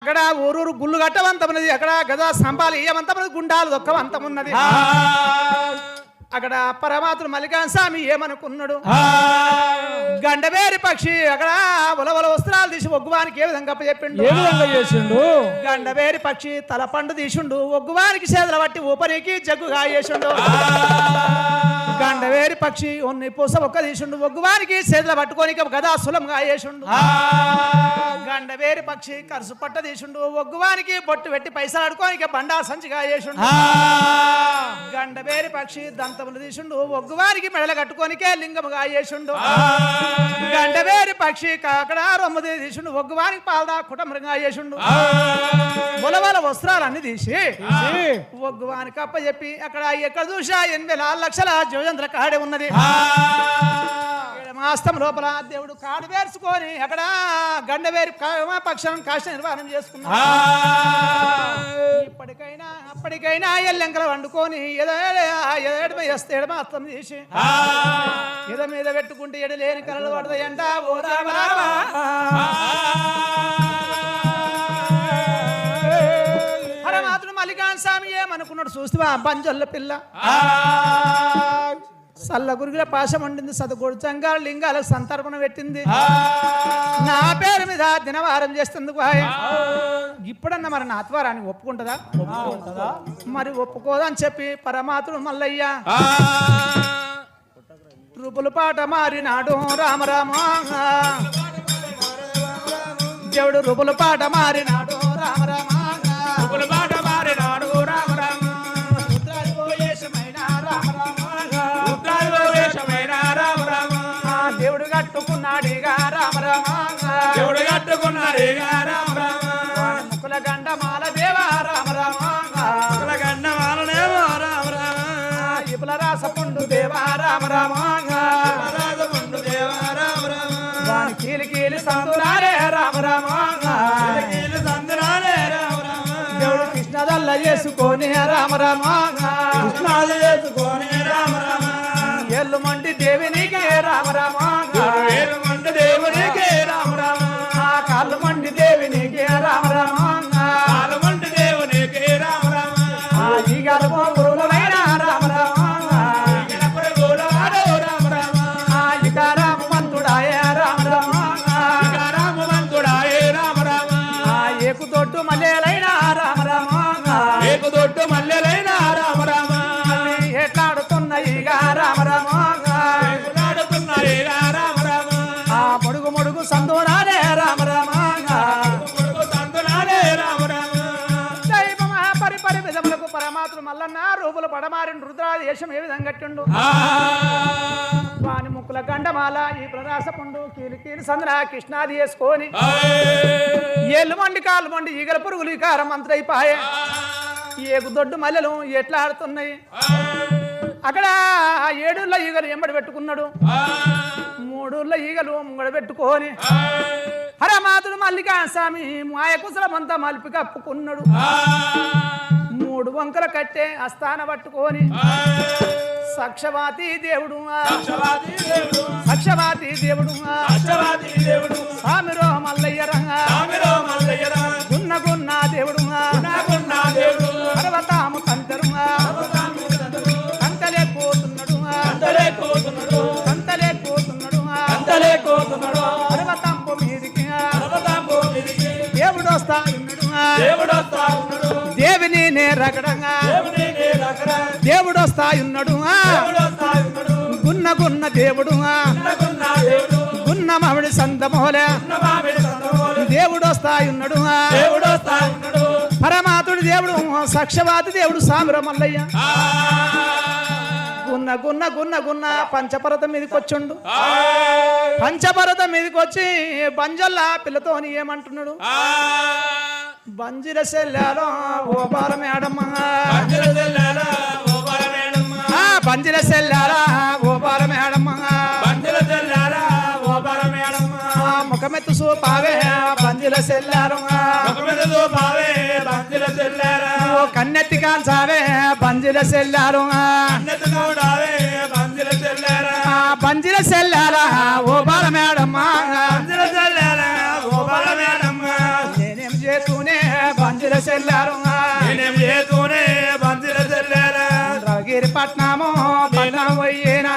అక్కడ ఊరూరు గుళ్ళు కట్టవంతమున్నది, అక్కడ గజా స్తంభాలు ఇయ్యవంతమున్నది, గుండాలు దొక్కవంతమున్నది. అక్కడ పరమాత్మ మల్లికార్జున స్వామి ఏమనుకున్నాడు, గండవేరి పక్షి అక్కడ ఉలవల వస్త్రాలు తీసి ఒగ్గువానికి ఏ విధంగా చెప్పిండు, ఏ విధంగా చేసిండు? గండవేరి పక్షి తలపండు తీసిండు, ఒగ్గువానికి చేతుల పట్టి ఊపనికి జగ్గుగా చేసిండు. గండవేరి పక్షి ఉన్ని పూస ఒక్క తీసిండు, ఒగ్గువానికి చేతుల పట్టుకోనికి గదా సులంగా చేసిండు. గండవేరి పక్షి కరుసు పట్ట తీసిండు, ఒగ్గువానికి బొట్టు పెట్టి పైసలు ఆడుకోనికి బండా సంచిగా చేసిండు. గండవేరి పక్షి దంతములు తీసిండు, ఒగ్గువానికి మెడలు కట్టుకోనికే లింగముగా చేసిండు. గండవేరి పక్షి అక్కడ రొమ్ము తీసిండు, ఒగ్గువానికి పాలదా కుటుంబంగా చేసిండు. బులవల వస్త్రాలన్నీ తీసి ఒగ్గువానికి అప్ప చెప్పి అక్కడ ఎక్కడ చూసా 84 లక్షల జోజంత్ర కాడే ఉన్నది. మాస్తం లోపల దేవుడు కాడు వేర్చుకొని అక్కడ గండవేరి పక్షం కాశ నిర్వహణం చేసుకున్నాడు. ఇప్పటికైనా అప్పటికైనా ఎల్లెంకలు వండుకొని ఎడమ వేస్తే ఎడమ అస్తం తీసి ఎద మీద పెట్టుకుంటే ఎడ లేని కళలు పడతాయంట. ఓ రామ రామ పరమాత్మ మల్లికార్జున స్వామి ఏమనుకున్నాడు చూస్తావా, బంజొల్ల పిల్ల సల్ల గురుగుల పాశం వండింది, సతగోడు చంగాలు లింగాలకు సంతర్పణ పెట్టింది, నా పేరు మీద దినవారం చేస్తేందుకు ఇప్పుడన్నా మరి నా ఆత్వారాన్ని ఒప్పుకుంటుందా? మరి ఒప్పుకోదని చెప్పి పరమాత్ముడు మల్లయ్య రూపుల పాట మారినాడు. రామ రామ దేవుడు రూపుల పాట మారినాడు. రామ రామ రూపుల పాట మారినాడు. రామ రామ దేవుడు కట్టుకున్నాడుగా రామ రామ, దేవుడు కట్టుకున్నాడుగా రామ రామ, ముక్కుల గండమాల దేవా రామ రామ, ముక్కుల గండమాల దేవా రామ రామ, ఇపుల రాసపుండు దేవా రామ రామ, రాసపుండు దేవా రామ రామ, వాని కీలి కీలి సందురారే రామ రామ, కీలి సందురారే రామ రామ, దేవుడు కృష్ణదల్ల చేసుకొని రామ రామ, కృష్ణాలు చేసుకొని రామ రామ, ఎల్లు మండి దేవినికే రామ రామ, ఏలు మండి దేవునికే రామ రామ, కాళ్ళు మండి దేవినికే రామ రామ, కాళ్ళు మండి దేవునికే రామ రామ, ఈగల పురుగులైన రామ రామ, ఈగల పురుగుల వాడు రామ రామ, ఇక రామవంతుడాయ రామ రామ, ఇక రామవంతుడాయ రామ రామ, ఏకుదొడ్డు మల్లెలైన రామ రామ, ఏకుదొడ్డు మల్లెలైన రామ రామ, ఎట్లాడుతున్నాయిగా రామ రామ, మొడుగు మొడుగు సంతోనాలే రామ రామ, సంతోనాలే రామ రామ, దైవ మహాపరిపరి విధములకు పరమాత్మ మల్లన్న రూపులు పడమారిన రుద్రాదేశం ఏ విధంగా కట్టిండు. వాని ముక్కుల గండమాల ఈ ప్రరాసపుండు కీలి కీలి సంద్ర కృష్ణాది వేసుకొని ఏళ్ళు మండి కాళ్ళు మండి ఈగల పురుగులు ఇకారం మంత్రైపాయే, ఏకు దొడ్డు మల్లెలు ఎట్లా ఆడుతున్నాయి. అక్కడ 7 ఈగలు ఎంబడి పెట్టుకున్నాడు, 3 ఈగలు ముంగడ పెట్టుకొని పరమాత్ముడు మల్లికార్జున స్వామి మాయకుశలమంతా మలిపి కప్పుకున్నాడు. 3 వంకల కట్టే అస్థాన పట్టుకొని సక్షవాతి దేవుడు సక్షవాతి దేవుడు స్వామిరో మల్లయ్య రంగా గున్న గున్న దేవుడు పర్వతాము కంతరుగా పర్వతంపు మీదికి దేవుడు వస్తా ఉన్నాడు, దేవిని నే రగడంగా దేవుడు వస్తా ఉన్నాడు, గున్న గున్న దేవుడు గున్న మామిడి సందమోలే దేవుడు వస్తా ఉన్నాడు. పరమాత్ముడు దేవుడు సక్షవాతి దేవుడు సామిర మల్లయ్య గున్న గున్న గున్న గున్న పంచపర్వతం మీదకి వచ్చిండు. పంచపర్వతం మీదకి వచ్చి బంజల్ల పిల్లతోని ఏమంటున్నాడు, బంజిర సెల్లాలో ఓ బాల మేడమ్మ, బంజిర సెల్లారా ఓ బాల మేడమ్మ, ముఖమెత్తు సూపావే బంజిల సెల్లారు, ఓ కన్నెత్తి కాల్చావే బంజిల సెల్లారు, బంజిల సెల్లారా ఓ బాల మేడమ్మ, నేనేం చేస్తూనే చెల్లారు నేనేం చేతూనే బంతిల చెల్లారా రవిగిరి పట్నము పట్నం పోయేనా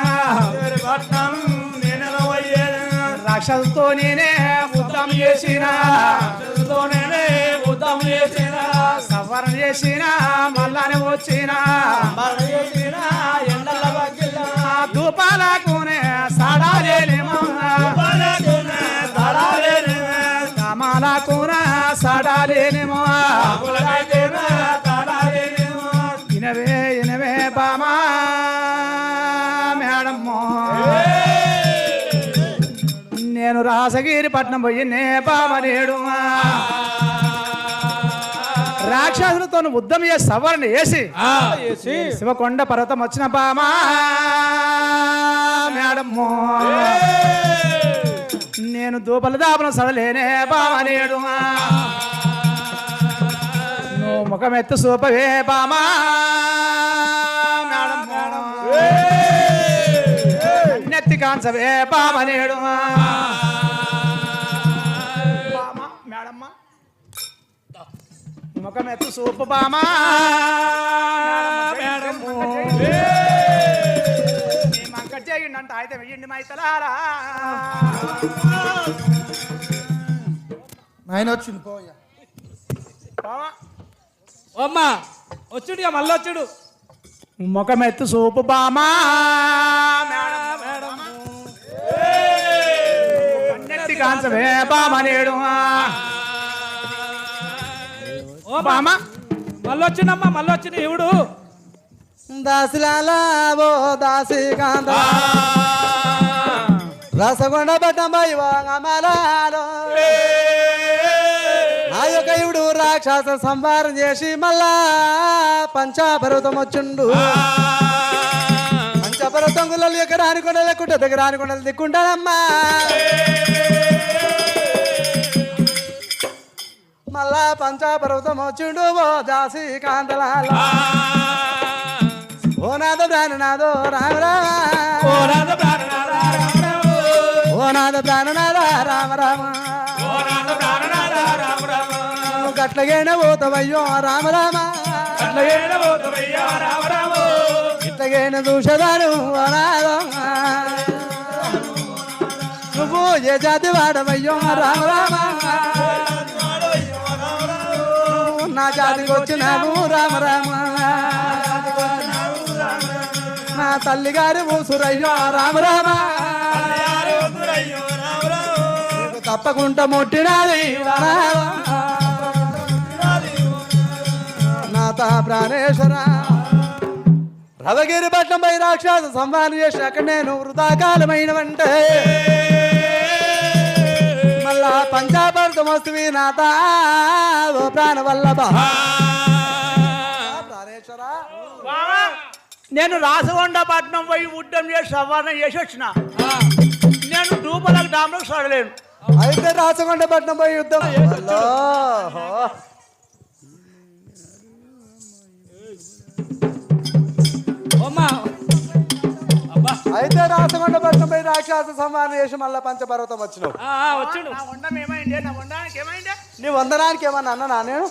పట్నం నేనెలా పోయేనా రాక్షసుతో నేనే యుద్ధం చేసిన నేనే ఉద్దం చేసిన సవరణ చేసిన మళ్ళానే వచ్చిన ఎండల బగ్గిలా ధూపాలకునే సడాలేమో కమాలకున సడాలేమో ఇనవే ఇనవే బామా మేడమ్మో నేను రాసగిరి పట్నం పోయి నే బామనేడు రాక్షసులతో యుద్ధం చేసి సవరణ వేసి శివకొండ పర్వతం వచ్చిన బామా మేడమ్మో నేను దూపల దాపన సడలేనే బామనేడు నువ్వు ముఖమెత్తు సూపవే బామా మేడమ్మో నెత్తి కాంచవే బామనేడు బామా మేడమ్మ ముఖమెత్తు సూపు బామా మంకట్ చేయండి అయితే వెయ్యండి మైతలారా ఆయన వచ్చింది పోయా బామా అమ్మా వచ్చుడు ఇక మళ్ళీ వచ్చుడు ముఖమెత్తు సూపు బామా నెత్తి కాంచవే బామనేడు ఓ బామా మళ్ళీ వచ్చిండమ్మా మళ్ళీ వచ్చింది ఎవడు దాసిలాల ఓ దాసి కాంత రసగొండ పట్టంబై వాంగమలాలో ఆ యొక్క ఇవుడు రాక్షస సంహారం చేసి మళ్ళా పంచాపర్వతం వచ్చిండు పంచాపర్వతం గుల్లలు ఎక్కరాని కొండలు ఎక్కుంటే దగ్గరాని కొండలు దిక్కుంటానమ్మా మళ్ళా పంచాపర్వతం వచ్చిండు ఓ దాసి కాంతలాల ఓ నాద ప్రాణనాథో రామ రామ ఓ నాద ప్రాణనాథ రామ రామ గట్లగైన పోతవయ్యో రామ రామ ఇట్లగైన దూషదాను నువ్వు ఏ జాతి వాడవయ్యో రామ రామ నా జాతికి వచ్చినావు రామ రామ నా తల్లి గారి ఊసురయ్యో రామ రామ తప్పకుండా ముట్టినది నాత ప్రాణేశ్వర రవగిరి పట్నం పై రాక్షస సంహారం చేసి అక్కడ నేను వృధాకాలమైన వంటే మళ్ళా పంచాపర్తం వస్తువి నాత ఓ ప్రాణ వల్లభ ప్రాణేశ్వర నేను రాసగొండ పట్నం పోయి యుద్ధం చేసి సవరణ చేసి వచ్చిన నేను దూపలకు డామ్లకు సడలేను అయితే రాచకొండ పట్నం పోయి యుద్ధం అయితే రాచకొండ పట్నం పోయి రాక్షస సంహారం చేసి మళ్ళా పంచపర్వతం వచ్చినావు వచ్చిండు నా వండం ఏమైంది నా వండానికి ఏమైంది నీ వందనానికి ఏమన్నా అన్నా నేను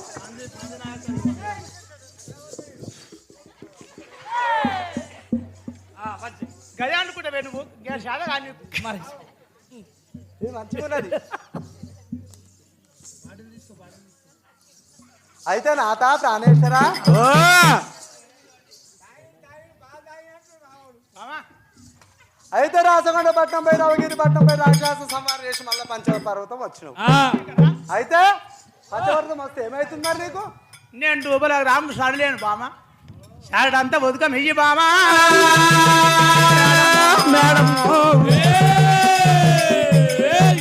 గదే అనుకుంటా నువ్వు శాద కానీ మరి మంచిగా ఉన్నది అయితే నాత ప్రాణేశ్వర అయితే రాచకొండ పట్నం పై రవగిరి పట్నం పై రాక్షస సంహారం చేసి మళ్ళీ పంచపర్వతం వచ్చినావు అయితే పంచపర్వతం వస్తే ఏమైతున్నారు నీకు నేను డూబలకు రాముడు సడలేను బామ శారడంతా బతుకం ఇయ్యి బామా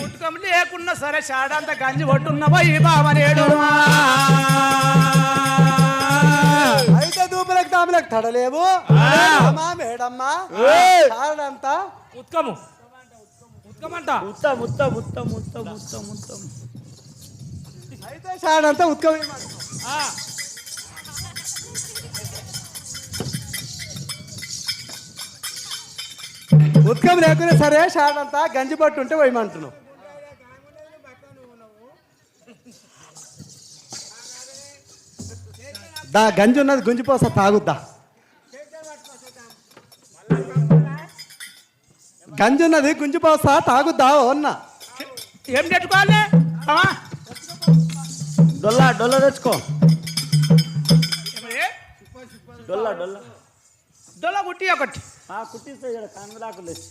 బతుకం లేకున్నా సరే శారడంతా గంజి పట్టున్నవో ఈ బామనేడు అయితే దూపులకు తాములకు తడలేవు మేడమ్మా శారడంతా ఉత్కము ఉత్కమంట అయితే శారడంతా ఉత్కమే ఉత్కం లేకున్నా సరే శారదంతా గంజి పట్టు ఉంటే పోయమంటున్నావు దా గంజి ఉన్నది గుంజిపోసా తాగుద్దా. గంజి ఉన్నది గుంజిపోసా తాగుద్దా అన్న. ఏం తెచ్చుకోవాలి డొల్లా డొల్లా తెచ్చుకో. డొల్లా డొల్లా దొల కుట్టి ఒకటి కుట్టిస్తే కంగరాకులు తెచ్చి.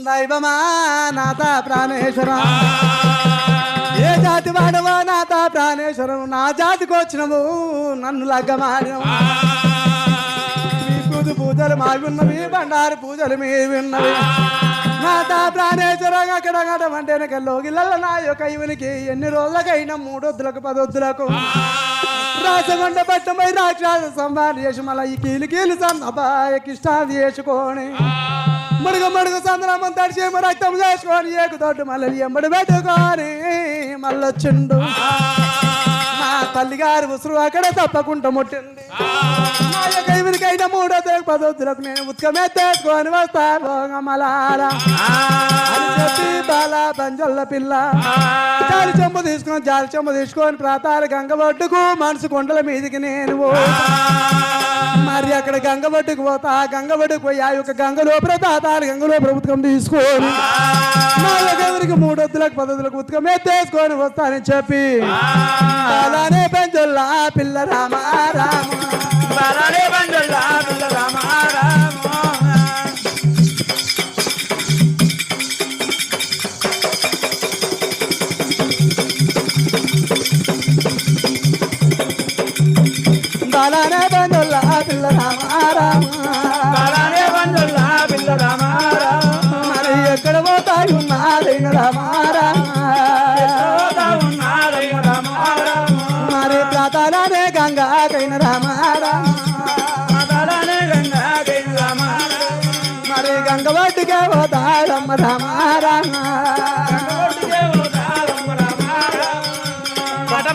దైవమా నాథ ప్రాణేశ్వర, ఏ జాతి వాడవా నాథ ప్రాణేశ్వరం, నా జాతికి వచ్చినవు నన్ను లగ్గమాడినవు. మీ పూజ పూజలు మావి ఉన్నవి, బండారు పూజలు మీవి ఉన్నవి. నాథ ప్రాణేశ్వరం అక్కడ అంటే వెనకల్లోగిల్ల నా యొక్క ఇవనికి ఎన్ని రోజులకైనా 3 వద్దులకు 10 వద్దులకు రాసగొండ పట్టమై రాక్షస సంహారం చేసి మళ్ళీ ఈ కీలు కీలు సన్నబాయకి ఇష్టాలు చేసుకొని మడుగు మడుగు సంద్రమం తడిచేమో రక్తం చేసుకొని ఏకుతోటి మళ్ళీ ఎంబడి పెట్టుకొని మళ్ళొచ్చిండు. నా తల్లిగారు ఉసురు అక్కడ తప్పకుండా ముట్టింది. ఇవరికైనా 3 వద్దులకు 10 వద్దులకు నేను ఉత్కమే తెచ్చుకొని వస్తాను మలాలా అని చెప్పి బాలా బంజొల్ల పిల్ల జాలి చెంబు తీసుకొని ప్రాతాలు గంగ ఒడ్డుకు మనసు కొండల మీదికి నేను మరి అక్కడ గంగ ఒడ్డుకు పోతా. గంగ ఒడ్డుకు పోయి ఆ యొక్క గంగలో ప్రాతాలు గంగలో ప్రభుత్వం తీసుకొని నా దగ్గరికి 3 వద్దులకు 10 వద్దులకు ఉత్కమే తీసుకొని వస్తానని చెప్పి అలానే బంజొల్ల పిల్ల రామ రామ బాలానే బంజొల్లా పిల్ల రామ రామ. బాలానే బంజొల్ల పిల్ల రామ రామ బాలానే బంజొల్లా పిల్ల రామ రామ. మరి ఎక్కడ పోతాయి ఉన్నారైన రామ రామ ఉన్నారైన రామ రామ. మరి ప్రాతాలనే గంగా కైన రామ రామ బాలానే గంగాకైన రామ రామ. మరి గంగ ఒడ్డుకే పోతాడమ్మ రామ రామ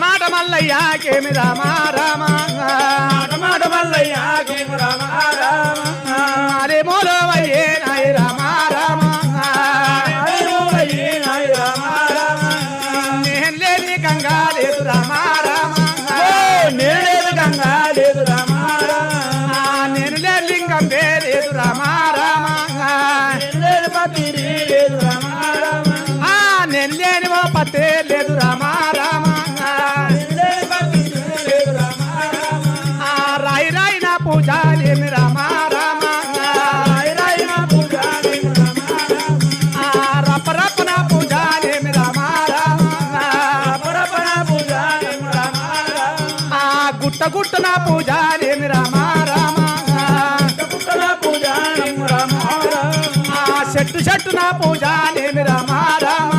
మాట మల్లయ్యాకేమి రామ రామ మాట మల్లయ్యాకేమి రామ రామ. అరే మూలవయ్యే నాయ రామ రామ నేను లేని గంగా లేదు రామ రామ నేనేది గంగా లేదు రామ రామ. నేను లేని లింగం లేదు రామ రామ నేనేది పతిరి లేదు రామ రామ. నేను లేని ఓ పత్తే లేదు రామ రామ నేనేది పతిరి లేదు రామ రామ. రాయి రాయి నా పూజ లేమి రామ రామ రాయి రాయి నా పూజ లేదు రామ రామ. రప్ప రప్ప నా పూజ లేమి రామ రామ పరపర పూజ లేదు రామ రామ. గుట్ట గుట్ట నా పూజ లేమి రామ రామ పుట్టల పూజ లేదు రామ రామ. చెట్టు చెట్టు నా పూజ లేమి రామ రామ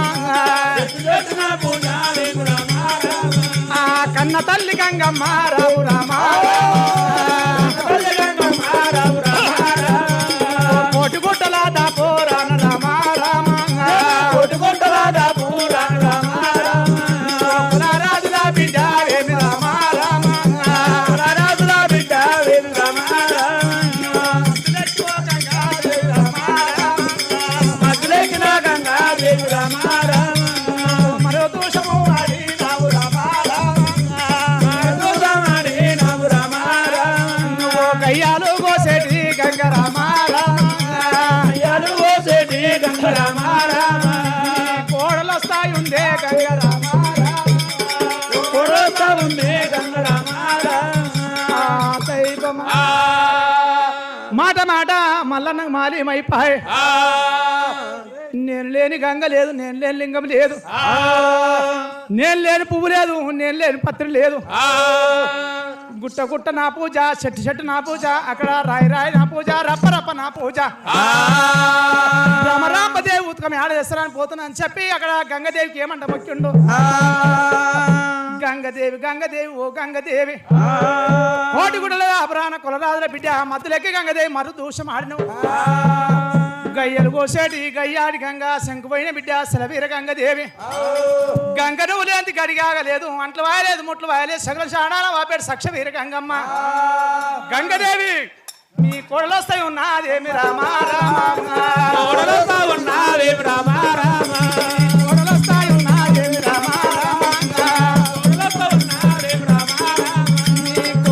చేసిన పూజ లేదు రామ రామ. కన్న తల్లి గంగమ్మ రావు రామ కోటి గుట్టల దాపోరాన రామ రామ రాజుల బిడ్డ ఏమి రామ రామ మరో దోషము వాడి నావు రామ రామ కయ్యాలు కోసేటి గంగ రామ రామ కోడలు వస్తాయి ఉందే గంగ రామ దైవమా మాట మాట మల్లన్న మాలిమైపాయ్. నేను లేని గంగ లేదు, నేను లేని లింగం లేదు, నేను లేని పువ్వు లేదు, నేను లేని పత్రి లేదు. గుట్ట గుట్ట నా పూజ, చెట్టు చెట్టు నా పూజ, అక్కడ రాయి రాయి నా పూజ, రప్ప రప్ప నా పూజ. రామరాంబదేవి ఉతకం ఆడ చేస్తారని పోతున్నా అని చెప్పి అక్కడ గంగదేవికి ఏమంట మొక్కిండు. గంగదేవి గంగదేవి ఓ గంగదేవి కోటిగుడల అపరాణ కులరాజుల బిడ్డ మధ్యలోకి గంగదేవి మరు దూషం ఆడినవు. గయ్యలు కోసేటి గయ్యాడి గంగ శంకుపోయిన బిడ్డ సెలవీర గంగదేవి. గంగ నువ్వు లేని గడిగాగలేదు, అంట్లు వాయలేదు, ముట్లు వాయలేదు, సగల శాణాల వాపేడు సక్ష వీర గంగమ్మ. గంగదేవి నీ కొడలొస్తాయి ఉన్నదేమి రామ రామ ఉన్నదేమి రామ రామ. కొడలొస్తాయి ఉన్నదేమి రామ రామ ఉన్నదేమి రామ రామ.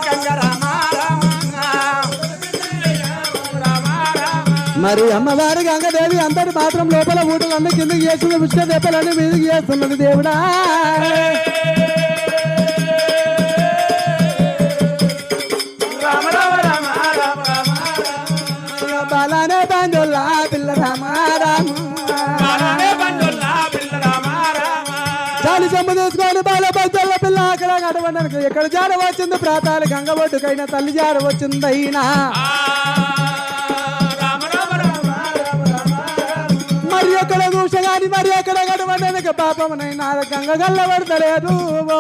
గంగ రామ రామ రామ రామ మరి అమ్మవారి గంగదేవి అందరి మాత్రం లోపల ఊటలన్నీ కిందకి చేస్తున్న విష్ణు దీపాలన్నీ మీదకి చేస్తున్నది దేవుడా రామ రామ రామ రామ రామ బాలానే బంధుల్లా పిల్ల రామ రామ బాలానే బంధుల్లా పిల్ల రామ రామ చాలి చెంబు తీసుకొని బాల బంధువుల పిల్ల అక్కడ గడవడానికి ఎక్కడ జార వచ్చింది ప్రాతాలు గంగ ఒడ్డుకైనా తల్లి జార వచ్చిందైనా మరి ఎక్కడ చూసగాని మరి ఎక్కడ గడవడానికి పాపమునైనా గంగ గల్ల పడతలేదు ఓ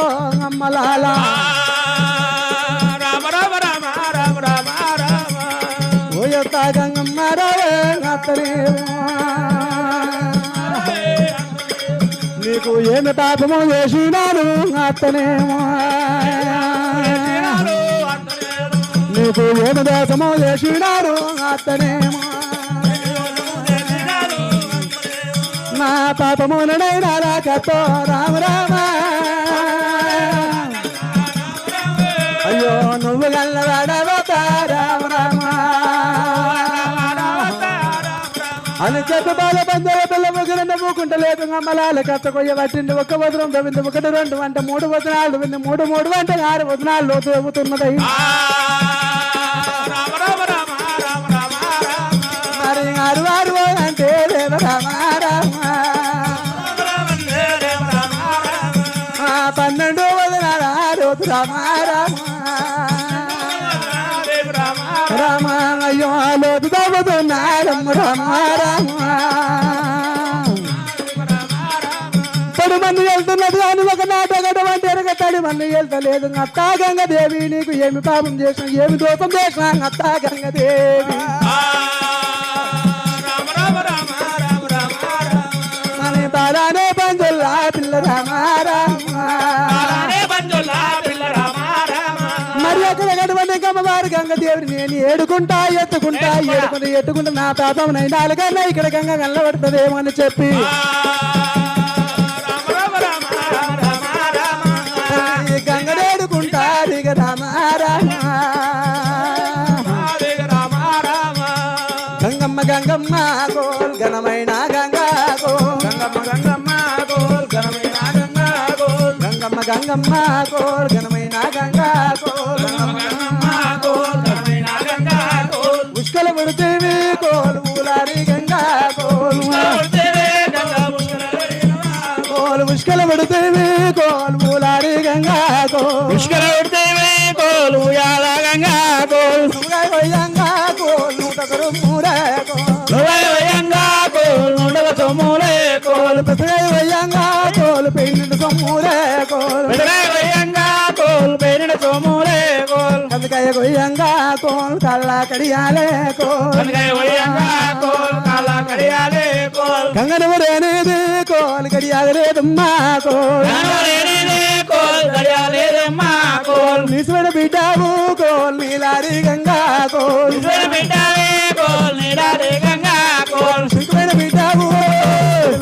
అమ్మలాల రామ రామ రామ రామ రామ రామ ఓ యొక్క గంగమ్మ రావే నీకు ఏమి పాపము చేసినాను అత్తనేమో నీకు ఏమి దోషము చేసినాను అత్తనేమో నా పాపమునైనా రాకతో రామ రామ అయ్యో నువ్వు గల్లవాడవతా రామ రామ అని చెప్పి బాల బంధువుల పిల్ల ముగ్గురు నవ్వుకుంటలేదు అమ్మలాల కచ్చ కొయ్య పట్టింది ఒక్క వదనం తవ్వింది ఒకటి రెండు అంటే 3 వదనాలు వింది 3 అంటే 6 వదనాలు తవ్వుతున్నది మరి 6 అంటే దేవ రామ రామ 12 వదనాలు రామ రామ రామ అయ్యో లోతు తవ్వుతున్నాడమ్మ రామ రామ తడి మంది వెళ్తున్నది అని ఒక నాటగడ వంటి ఎరగతడి మంది వెళ్తలేదు అత్తా గంగదేవి నీకు ఏమి పాపం చేసిన ఏమి దోషం చేసిన అత్తా గంగదేవి అని బాలానే బంజుల్లా పిల్ల రామ రామ మరి అక్కడ గడవని అమ్మవారు గంగదేవిని నేను ఏడుకుంటా ఎత్తుకుంటా నా పాపం నైనాలుగా ఇక్కడ గంగ గల్లబడుతుందేమో అని చెప్పి గంగడేడుకుంటా దిగ రామ రామ గంగమ్మ గంగమ్మ గోల్ ఘనమైన గంగా గోల్ గంగమ్మ గోల్ ఘనమైన గంగా గోల్ గంగమ్మ గంగమ్మ గోల్ ఘనమైన గంగా గోల్ పుష్కల పడితేవి కోల్ ఊలారి గంగా కోల్ కోల్ పుష్కల పడితేవి కోల్ ఊలారి గంగా కోల్ పుష్కర ఉడితేవే కోల్ ఉయ్యాల గంగా కోల్ వయ్యంగా కోల్ 100 మూరే కోల్ వయ్యంగా కోల్ 100 మూరే కోల్ వయ్యంగా కోల్ పెయిన్ సొమ్మూరే కోల్ వయ్యంగా కోల్ పేరిన సోమూరే కోల్ అందుకయ్య గొయ్యంగా కోల్ కళ్ళ కడియాలే కోల్ వయ్యంగా కోల్ కాల కడియాలే కోల్ గంగనవరేనేది కోల్ కడియాగలేదమ్మా కోల్ కోల్ కడియాలేదమ్మా కోల్ నిసువడ బిడ్డావు కోల్ నీలారి గంగా కోల్ బిడ్డావే కోల్ నీడారే గంగా కోల్ సిక్కుమైన బిడ్డావు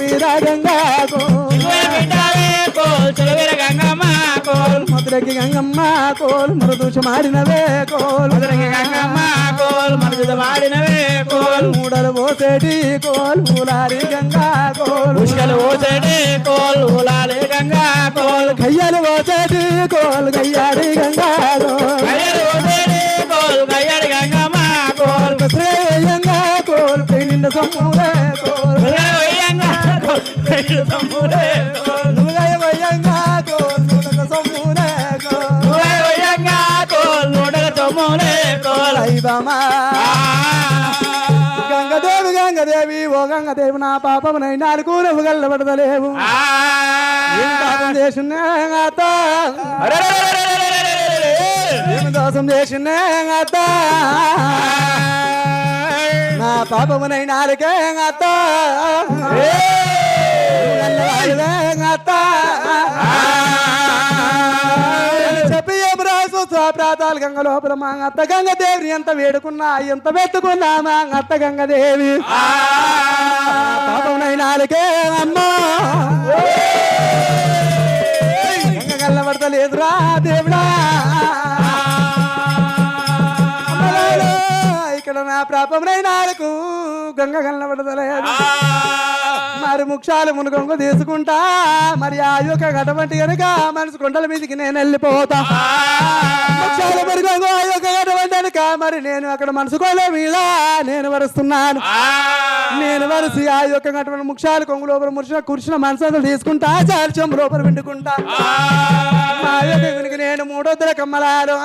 వీరా గంగా కోల్ బిడ్డావే కోల్ చెలవేర గంగమ్మ కోల్ మధురకి గంగమ్మ కోల్ మరుదూష మాడినవే కోల్ గంగమ్మ కోల్ మనసుద వాడినవే కోల్ మూడలు పోసేటి కోల్ ఊలారి గంగా కోల్ పుష్కలు ఓసడి కోల్ ఊలాలే గంగా కోల్ కయ్యలు పోసేటి కోల్ గయ్యాడి గంగా కోల్ గయ్యడు ఓసడి కోల్ గయ్యడి గంగమ్మ కోల్ గంగా కోల్ పెయినింద సొమ్ములే కోల్ వయ్యంగా కోల్ పేరిన సోమూరే కోల్ నువ్వుగాయ వయ్యంగా కోల్ నూనె సొమ్ములే కోల్ వయ్యంగా కోల్ 100 మూరే కోల్ అయ్యమా గంగదేవి ఓ గంగదేవి నా పాపమునైనా నువ్వు గల్లబడతలేవు ఏం పాపం చేసినా ఏమి దోషం చేసినా నా పాపమునైనా చెప్పి ఏం రాసు ప్రాతాలు గంగ లోపల మా అత్త గంగదేవిని ఎంత వేడుకున్నా ఎంత పెట్టుకున్నా మా అత్త గంగదేవి పాపమునైనాకే అమ్మా గంగ గల్లబడతలేదురా దేవుడా అక్కడ నా ప్రాపమునైనాలకు గంగ కనబడతలేదు మరి ముక్షాలు మునుగొంగ తీసుకుంటా మరి ఆ యొక్క గడవంటి కనుక మనసు కొండల మీదకి నేను వెళ్ళిపోతా ముక్షాలు మునుగొంగ ఆ యొక్క గడవంటి కనుక మరి నేను అక్కడ మనసు కొండ మీద నేను వరుస్తున్నాను నేను వరుసి ఆ యొక్క గడవంటి ముక్షాలు కొంగు లోపల మురిసిన కూర్చున్న మనసు తీసుకుంటా చాల్చం లోపల విండుకుంటా మా యొక్క వెనుక నేను మూడొద్దుల కమ్మలారు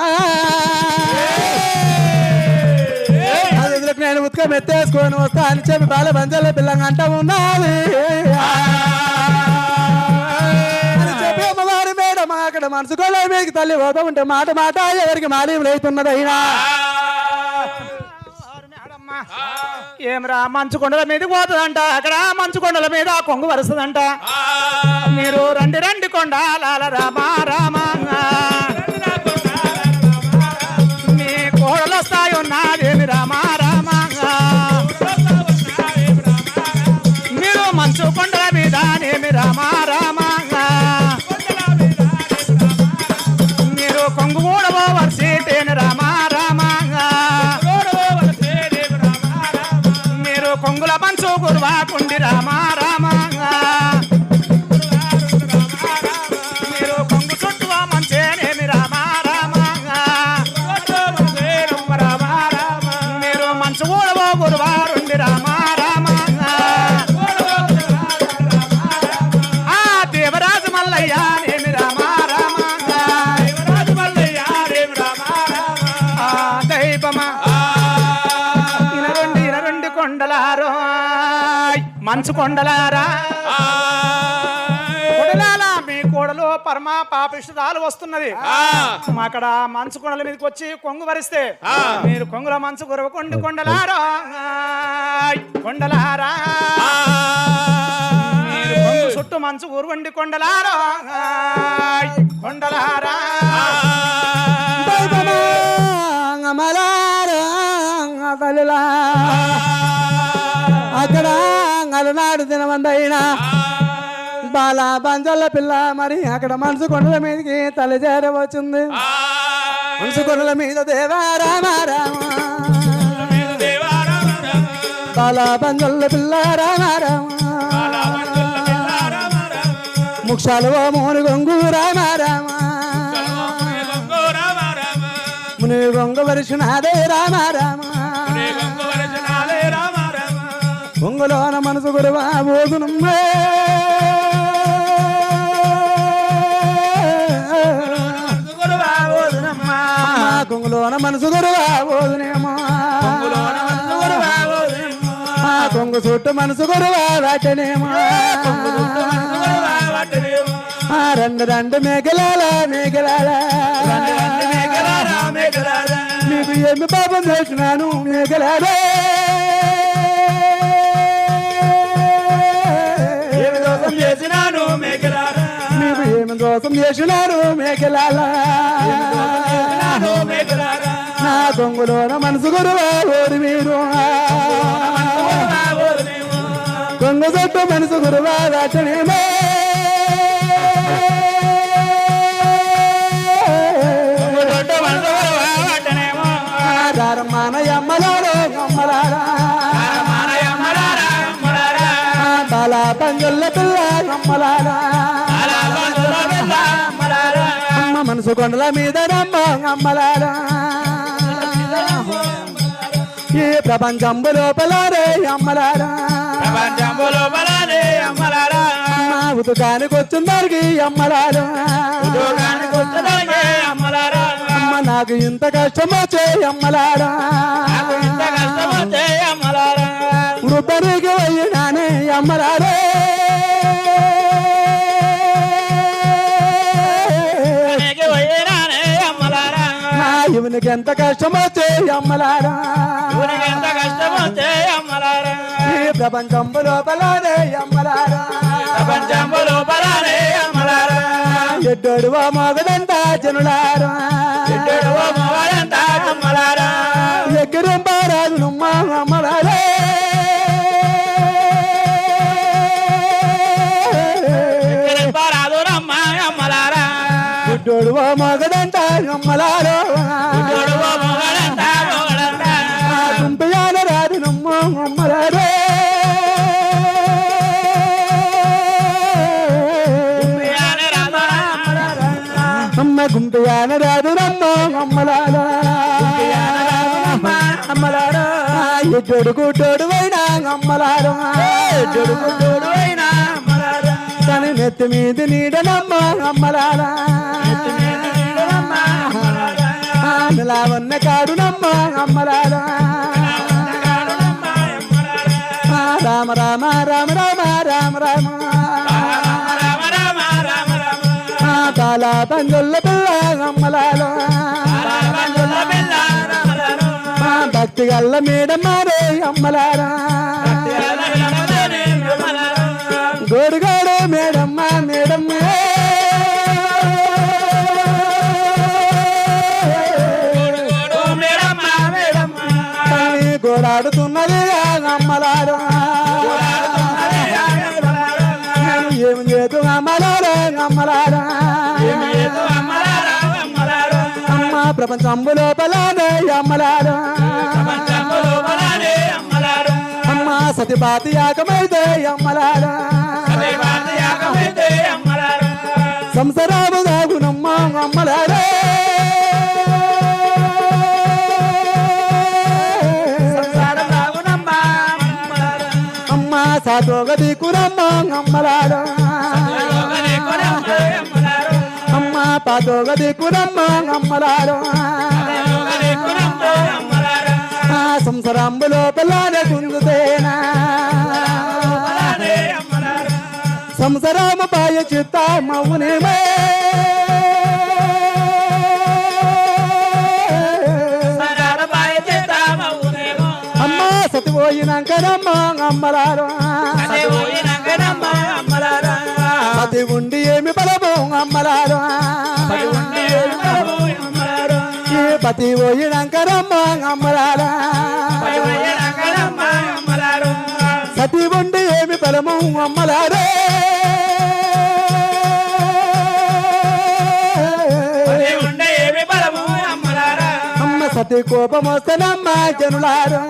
నేను ఉత్క మెత్తేసుకొని వస్తా అని చెప్పి బాల బంజాల పిల్లంగా అంటా ఉన్నది అని చెప్పి అమ్మవారి మేడం అక్కడ మనసు కొల్ల మీకు తల్లి పోతా ఉంటే మాట మాట ఎవరికి మాలీం లేతున్నది అయినా ఏమరా మంచు కొండల మీదకి పోతుందంట అక్కడ మంచు కొండల మీద కొంగు వరుస్తుందంట మీరు రండి రండి కొండ లాల రామా రామా మీ కోడలు వస్తాయి ఉన్నదేమి రామా రామా మీరు మంచు కొండల మీద నేమి రామా రామా మీరు కొంగు కూడా వర్షేటేని రామా రామా కొంగుల పంచు గురువా కుండి రామా రామా మీరు కొంగు చుట్టూ మంచేనేమి రామా రామా మీరు మంచు కూడా గురువా రుండి రామా రామా ఆ దేవరాజు మల్లయ్య నేమి రామా రామా దైవమా కొండలారో మంచు కొండలారా కొడలాల మీ కోడలు పరమ పాపిష్టాలు వస్తున్నది అక్కడ మంచు కొండల మీదకి వచ్చి కొంగు వరిస్తే మీరు కొంగుల మంచు గురవకొండి కొండలారా కొండలారా మీరు కొంగు చుట్టూ మంచు గురవండి కొండలారా కొండలారా అక్కడ అలనాడు దినమందైనా బాల బంజల్ల పిల్ల మరి అక్కడ మనసు కొండల మీదకి తల చేరవచ్చింది మనసు కొండల మీద దేవా రామ రామ బాల బంజల్ల పిల్ల రామ రామ ముక్షాలు మోని గొంగు రామ రామ ముని గొంగ వరిషునాదే రామ రామ కొంగులోన మనసు గురువా బోధునమ్మే కొంగులోన మనసు గురువా బోధునేమో కొంగు చుట్టూ మనసు గురువా వాటనేమో రెండు రెండు మేఘలాల మేఘలాల మీకు ఏమి పాపం చేసినాను మేఘలాలే చేసినాను మేఘలారా మీకు ఏమి దోషం చేసినారు మేఘలాల నా కొంగులోన మనసు గురువా ఓడి మీరు కొంగు చుట్టూ మనసు గురువా దాచనేమో మానయమ్మలారో అమ్మలారా బాల పంజల్ల పిల్ల అమ్మలారా అమ్మ మనసు కొండల మీద నమ్మ అమ్మలారా ఈ ప్రపంచంబు లోపలారే అమ్మలారా అమ్మ ఉతుకానికి వచ్చిందరికి అమ్మలారా అమ్మ నాకు ఇంత కష్టం వచ్చే అమ్మలారా వృద్ధరికి పోయినానే అమ్మలారే నా ఇవనికి ఎంత కష్టం వచ్చే అమ్మలారా ఈ ప్రపంచంబు లోపలనే అమ్మలారా ఎడ్డోడువా మగదంతా జనులారా ఎగ్గిరింపారాజు అమ్మలారే గుడ్డోడువా మగదంతా అమ్మలారో తుంపి గుంటయాన రాదునమ్మ అమ్మలారా అమ్మలారా ఎడ్డోడు గుడ్డోడు అయినా అమ్మలారా ఎడ్డోడు గుడ్డోడు అయినా అమ్మలారా తన నెత్తి మీద నీడనమ్మ అమ్మలారా లావన్న కాడునమ్మ అమ్మలారా రామ రామ రామ రామ రామ రామ తాలా తంజుల్ల పిల్ల అమ్మలారా భక్తి గల్ల మేడమ్మారే అమ్మలారా గోడుగాడు మేడమ్మ మేడమ్మ గోడాడుతున్నది అమ్మలారా ఏమి చేతు అమ్మలారా అమ్మలారా అమ్మ ప్రపంచంబు లోపలనే అమ్మలారా అమ్మ సతిపాతి యాకమైతే అమ్మలారా సంసరాము దాగునమ్మ అమ్మలారా అమ్మ సాతోగది కురమ్మ అమ్మలారా అమ్మ పాతోగది కురమ్మ అమ్మలారా సంసరాంబు లోపలనే గుంజుతేనా సంసరాము పాయ చిత్త మౌనేమే అమ్మ సతిపోయినాకనమ్మ అమ్మలారా సతి ఉండి ఏమి బలము అమ్మలారా పతి పోయినాకనమ్మ అమ్మలారా సతి ఉండి ఏమి బలము అమ్మలారా అమ్మ సతి కోపం వస్తేనమ్మ జనులారా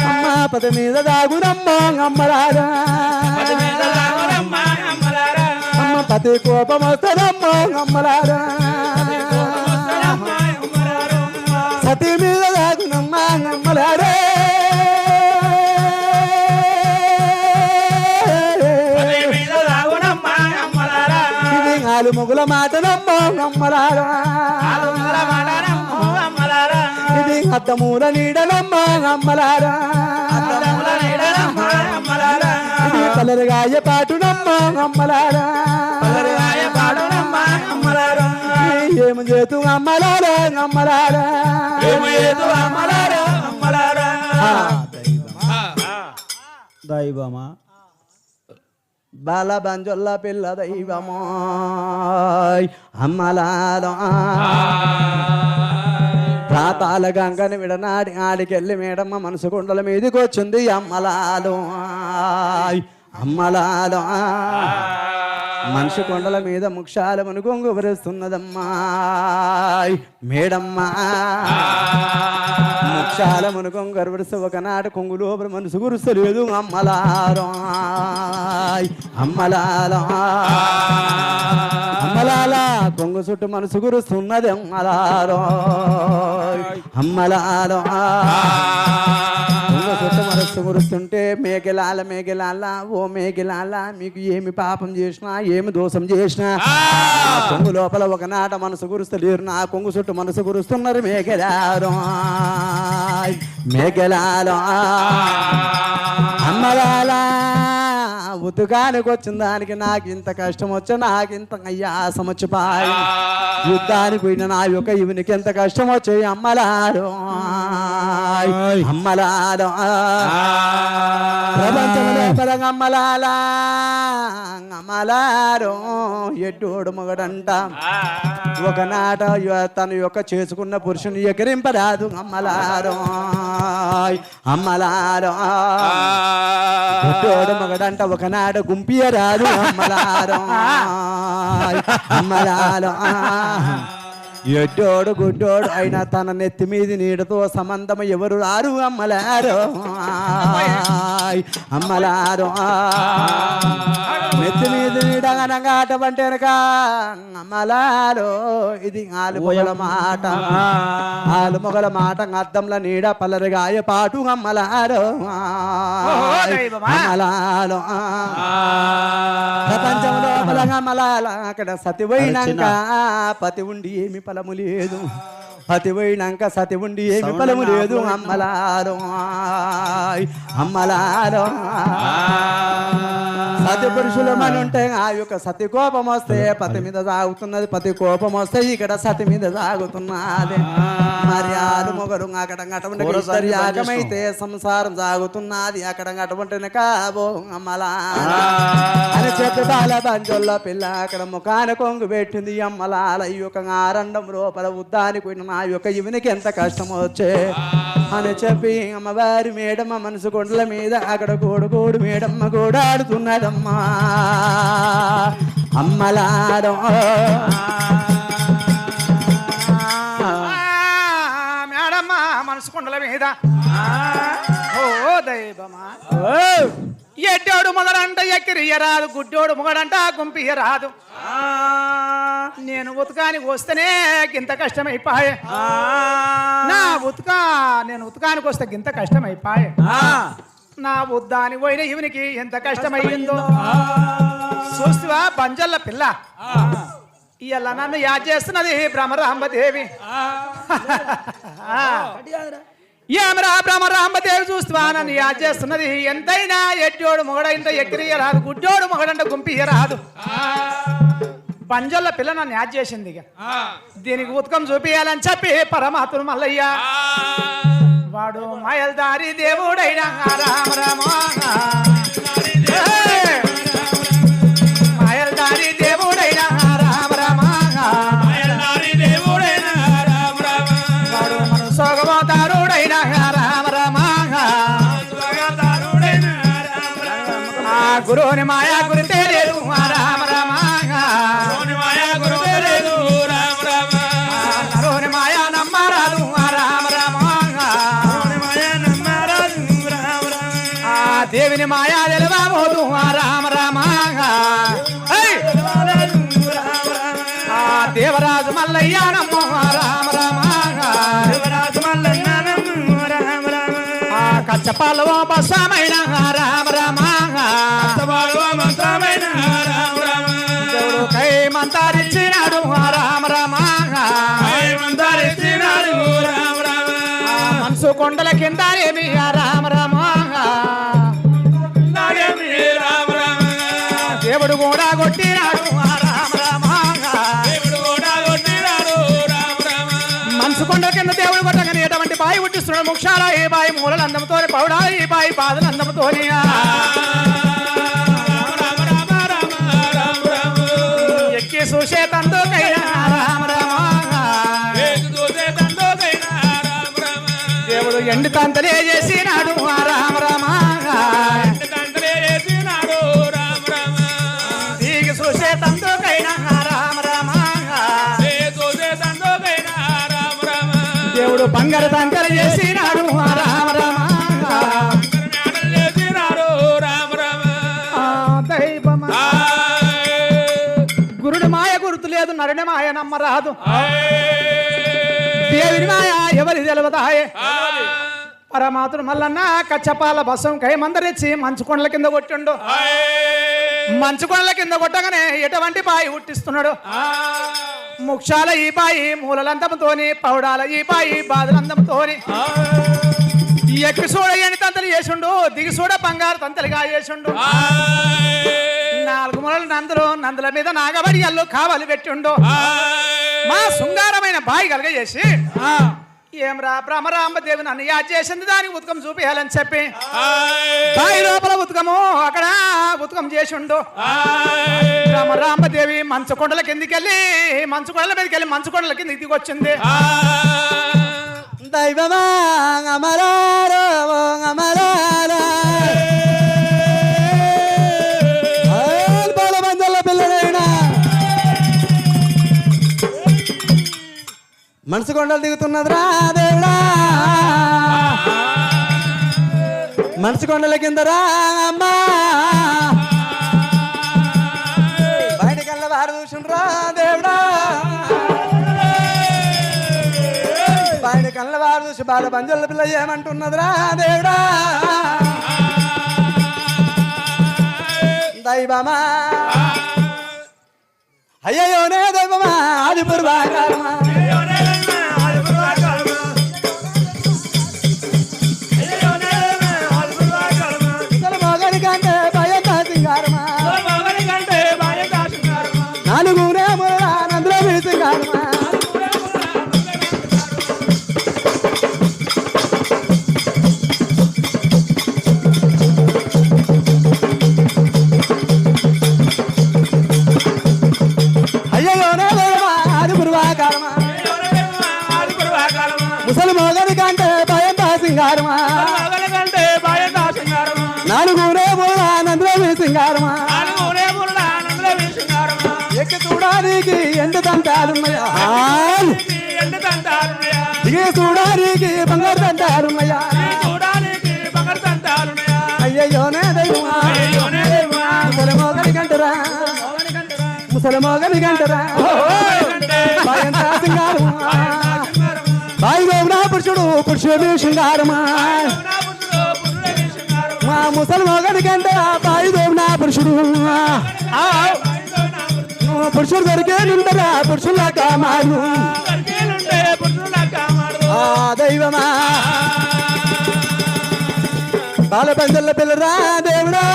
అమ్మ పద మీద దాగురమ్మ అమ్మలారా అమ్మ పతి కోపం వస్తేనమ్మ అమ్మలారా సతి మీద దాగునమ్మ అమ్మలారా ఇది ఆలు మొగుల మాటనమ్మ అమ్మలారా ఇది అద్దమూల నీడనమ్మ అమ్మలారా ఇది పలరగాయ పాటునమ్మ అమ్మలారా ఏమి చేతు అమ్మలారా అమ్మలారా దైవమా బాల బంజొల్ల పిల్ల దైవమా అమ్మలారా ప్రాతాల గంగని విడనాడి ఆడికెళ్ళి మేడమ్మ మనసు కొండల మీదకి వచ్చింది అమ్మలాలో అమ్మలాలో మనిషి కొండల మీద ముక్షాల మునుగొంగు వరుస్తున్నదమ్మా మేడమ్మ ముక్షాల మునుగొంగు వరుస ఒకనాడు కొంగు లోపల మనసు గురుసలేదు అమ్మలాలో అమ్మలాలో అమ్మలాలా కొంగు చుట్టూ మనసు గురుస్తున్నది అమ్మలాలో అమ్మలాలో కొంగు చుట్టూ మనసు గురుస్తుంటే మేఘలాల మేఘలాల ఓ మేఘలాల మీకు ఏమి పాపం చేసినా ఏమి దోషం చేసినా కొంగు లోపల ఒకనాట మనసు గురుస్తలేరు నా కొంగు చుట్టూ మనసు గురుస్తున్నారు మేఘలాలో మేఘలాలో అమ్మలాలా ఉతుకానికి వచ్చిన దానికి నాకు ఇంత కష్టం వచ్చా నాకు ఇంత అయ్యాసం వచ్చిపాయి యుద్ధానికి పోయిన నా యొక్క ఇవనికి ఎంత కష్టం వచ్చాయి అమ్మలారో అమ్మలారో ప్రపంచంలో పరంగా అమ్మలాలా అమ్మలారో ఎడ్డోడు మొగడంట ఒకనాట తన యొక్క చేసుకున్న పురుషుని ఎకరింపరాదు అమ్మలారో అమ్మలారో ఎడ్డోడు మొగడంట ఒకనాడు గుంపియరాదు అమ్మలారో అమ్మలారో ఎడ్డోడు గుడ్డోడు అయినా తన నెత్తి మీద నీడతో సంబంధం ఎవరు రారు అమ్మలారో అమ్మలారో నెత్తి మీద నీడగనంగా అటువంటి వెనక అమ్మలాలో ఇది ఆలుమొగల మాట ఆలుమొగల మాట అద్దంల నీడ పల్లరిగాయ పాటు అమ్మలాలో అమ్మలాలో ప్రపంచంలో అమ్మలాల అక్కడ సతి పోయినాక పతి ఉండి ఏమి ఫలము లేదు పతి పోయినాక సతి ఉండి ఏమి ఫలము లేదు అమ్మలాలో అమ్మలాలో సతి పురుషులు మనుంటే ఆ యొక్క సతి కోపం వస్తే పతి మీద సాగుతున్నది పతి కోపం వస్తే ఇక్కడ సతి మీద సాగుతున్నది మరి ఆలు మొగలు అక్కడ అటువంటి యాగమైతే సంసారం సాగుతున్నది అక్కడ అటువంటి కాబో అమ్మలా అని చెప్పి బాల బంజోళ్ళ పిల్ల అక్కడ ముఖాన కొంగు పెట్టింది అమ్మలాల ఈ యొక్క ఆరండం లోపల ఉద్దానికి పోయిన నా యొక్క ఇవనికి ఎంత కష్టం వచ్చే అని చెప్పి అమ్మవారి మేడమ్మ మనసు కొండల మీద అక్కడ కోడు మేడమ్మ కూడా ఆడుతున్నదమ్మా అమ్మలారం మేడమ్మ మనసు కొండల మీద ఓ దైవమా ఎడ్డోడు మొగడంట ఎక్కిరియరాదు గుడ్డోడు మొగడంట గుంపియరాదు నేను ఉతకానికి వస్తేనే గింత కష్టమైపోయే నేను ఉతకానికి వస్తే గింత కష్టమైపోయే నా ఉద్దాని పోయిన ఇవనికి ఎంత కష్టమయ్యిందో చూస్తువా బంజల్ల పిల్ల ఇవాళ నన్ను యాద్ చేస్తున్నది భ్రమరాంబదేవి ఏమరా భ్రమరాంబదేవి చూస్తువా నన్ను యాద్ చేస్తున్నది ఎంతైనా ఎడ్డోడు మొగడంట ఎక్కిరియరాదు గుడ్డోడు మొగడంట గుంపియరాదు బంజల్ల పిల్ల నన్ను యాద్ చేసింది ఇక దీనికి ఉతకం చూపియాలని చెప్పి పరమాత్ముడు మల్లయ్య వాడు మాయల్దారి దేవుడైన రామ రామ మాయల్దారి దేవుడైన రామ రామ వాడు మన సోగమోదారుడైన రామ రామ ఆ గురువుని మాయా గురి తెలియదు రామ రామ నరుని మాయా నమ్మరాదు రామ రామ దేవిని మాయా తెలవబోదు రామ రామ దేవరాజు మల్లయ్య నమ్మో రామ రామ కచ్చపాలవో బసమైన రామ రామ దేవుడు కై మంతారిచ్చినాడు రామ రామ మనసు కొండల కింద ఏమి రామ రామ దేవుడు కూడా కొట్టినాడు రామ రామ మనసు కొండల కింద దేవుడు కొట్టగానే ఎటువంటి బాయి పుట్టిస్తున్నాడు ముక్షాల ఏ బాయి మూలలు అందముతో పౌడా ఈ బాయి బాధలు అందముతో ఎక్కి చూసే తందుకైనా రామ రామ దేవుడు ఎండు తంతలే చేసినాడు రామ రామ దిగి చూసే తందుకైనా రామ రామ దేవుడు బంగారు తంతలు చేసినాడు రామ రామ గురుడు మాయ గుర్తు లేదు నరుని మాయ నమ్మరాదు దేవుని మాయ ఎవరి తెలవదాయే పరమాత్ముడు మల్లన్న కచ్చపాల బసం కై మందరిచ్చి మంచు కొండల కింద కొట్టిండు మంచు కొండల కింద కొట్టగానే ఎటువంటి బాయి పుట్టిస్తున్నాడు ముక్షాల ఈ బాయి మూలలందముతోని పౌడాల ఈ బాయి బాధలందముతోని ఎక్కి చూడ ఎన్ని తంతలు చేసిండు దిగి చూడ బంగారు తంతలుగా చేసిండు 4 మూలలు నందుల మీద నాగబడి అల్లు కావాలి పెట్టిండు మా శృంగారమైన బాయి కలగజేసి ఏమరా భ్రమరాంబదేవి నన్ను యాద్ చేసింది దానికి ఉతకం చూపించాలని చెప్పి బాయి లోపల ఉతకము అక్కడ ఉతకం చేసిండు భ్రమరాంబదేవి మంచు కొండల కిందికెళ్ళి మంచు కొండల మీదకి వెళ్ళి మంచు కొండల కిందికి దిగొచ్చింది దైవమా అమరారో అమరారా బాలబందల పిల్లడైనా మనసు కొండలు దిగుతున్నదిరా దేవుడా మనసు కొండల కిందరా అమ్మా కళ్ళ వారు చూసి బాల బంజల పిల్ల ఏమంటున్నదిరా దేవుడా దైవమా అయ్యయోనే దైవమా ఆది పూర్వాకారమా మొగని కంటే భయం సింగారమా నాలుగునే నందులో సింగారమా అయ్యయోనే దైవమా ఆది పూర్వాకారమా ముసలి మొగని కంటే భయం సింగారమా నాలుగునే నందులో సింగారమా ఎక్కి చూడానికి ఎండు తంటాలున్నాయా దిగి చూడానికి బంగారు తంటాలున్నాయా అయ్యయ్యోనే దైవమా ముసలి మొగని కంటరా ముసలి మొగని కంటరా భయం సింగారమా బాయి గోవునా పురుషుడు పురుషుడు శృంగారమా మా ముసలి మొగని కంటే బాయి గోవునా పురుషుడు పురుషుడు దొరికేనుండరా పురుషుల కామాడు దైవమా బాల పంజల్ల పిల్లరా దేవుడా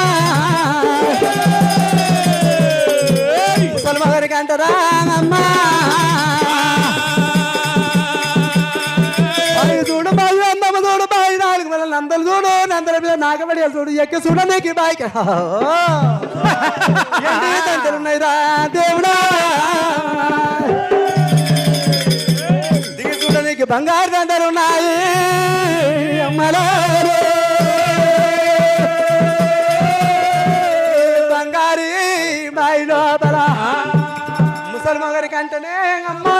ముసలి మొగని కంటరా అమ్మా చూడు బాయి అందమ్మ చూడు బాయి నాలుగు వేల నందలు చూడు నందల మీద నాగబడి చూడు ఎక్కి చూడ నీకు బాయికి తంతలున్నాయిరా దేవుడా దిగి చూడ నీకు బంగారు తంతలున్నాయి అమ్మలారు బంగారి బాయి లోపల ముసలి మొగరి కంటనే అమ్మా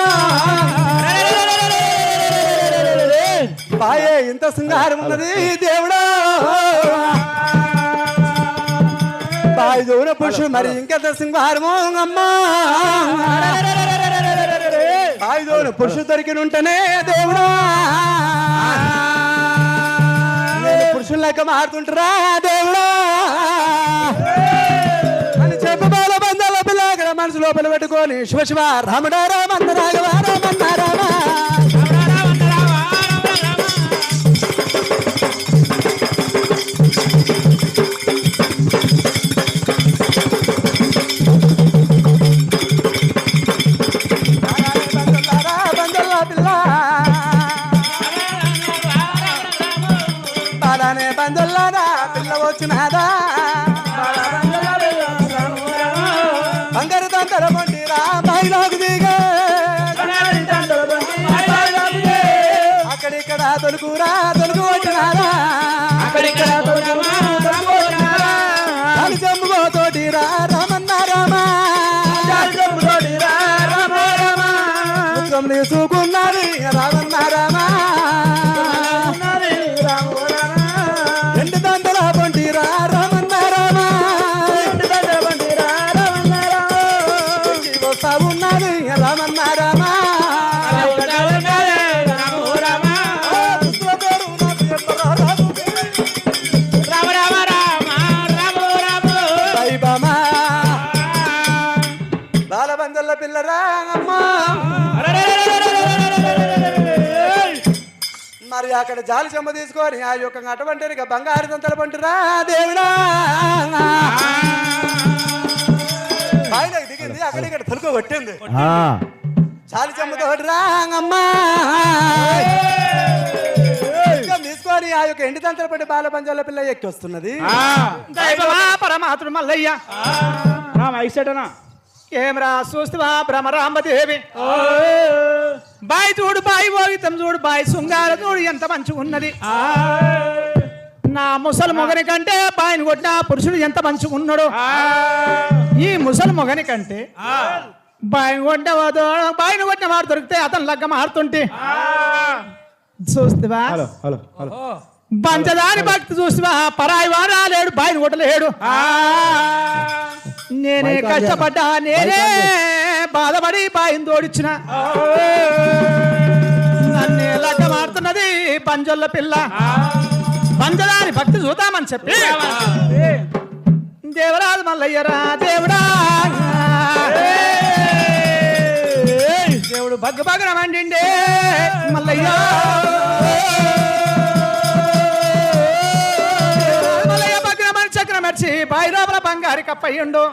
బాయే ఇంత శృంగారం ఉన్నది దేవుడా బాయి దూర పురుషుడు మరి ఇంకెంత శృంగారము అమ్మా బాయి దూర పురుషుడు దొరికిన ఉంటేనే దేవుడా పురుషులు లెక్క మారుతుంటారా దేవుడా అని చెప్పు బాల బంధాల పిల్ల మనసు లోపల పెట్టుకొని శివ శివ రాముడా రామన్న రాఘవ రామన్న రామ బాలానే బంధుల్లారా పిల్ల వచ్చినాదా బంగారు తంతల పండిరా బాయిలోకి దిగా అక్కడిక్కడ తొలుకురా తొలుగు వచ్చినారా అని జమ్ముతోటిరా రామన్న రామా ముఖం తీసుకున్నది రామన్న రామా రెండు దండల పండిరా రామన్న రామా వస్తా ఉన్నది రామన్న రామా బాలబందల్ల పిల్లరా అమ్మా మరి అక్కడ జాలి చెమ్మ తీసుకొని ఆ యొక్క అటువంటి బంగారు దంతల పంటురా దేవుడా బాయిలోకి దిగింది అక్కడ ఇక్కడ తలుకో కొట్టింది జాలి చెమ్మతో రాంగమ్మా తీసుకొని ఆ యొక్క ఎండి దంతల పట్టి బాల పంజాల పిల్ల ఎక్కి వస్తున్నది పరమాత్ముడు మల్లయ్య రామేనా ఏమరా చూస్తువా భ్రమరాంబదేవి బాయి చూడు బాయి భోగితం చూడు బాయి శృంగార చూడు ఎంత మంచిగా ఉన్నది నా ముసలి మొగని కంటే బాయిని కొట్టిన పురుషుడు ఎంత మంచిగా ఉన్నాడు ఈ ముసలి మొగని కంటే బాయిని కొట్టిన వాడు దొరికితే అతను లగ్గ మారుతుంటే చూస్తువా పంచదాని భక్తి చూస్తువా పరాయి వారా లేడు బాయిని కొట్టలేడు నేనే కష్టపడ్డా నేనే బాధపడి బాయిని తోడిచ్చిన నన్నే లగ్గ మారుతున్న బంజొల్ల పిల్ల బంజదాని భక్తి చూద్దామని చెప్పి దేవరాజు మల్లయ్యరా దేవుడా దేవుడు బగ్గు బగ్గున మండిండే మల్లయ్య మల్లయ్య బగ్గున మండి చక్రం మర్చి బాయి లోపల బంగారి కప్పయ్యుండు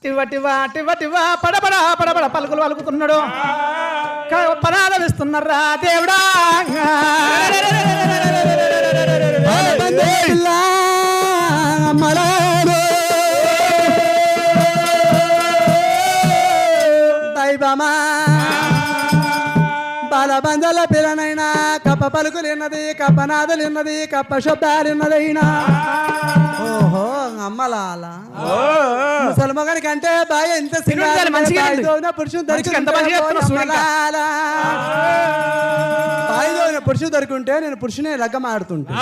టివ్వ టివ్వ టివ్వ టివ్వ పడబడ పడబడ పలుకులు పలుకుతున్నాడు పనాదలు ఇస్తున్నారా దేవుడా దైవమా బాలబంజల పిల్లనైనా కప్ప పలుకులున్నది కప్ప నాదులున్నది కప్ప శబ్దాలున్నదైనా ఓహో అమ్మలాల ముసలి మగని కంటే బాయ్ ఎంత పురుషుడు పురుషుడు దొరికింటే నేను పురుషునే లగ్గం ఆడుతుంటా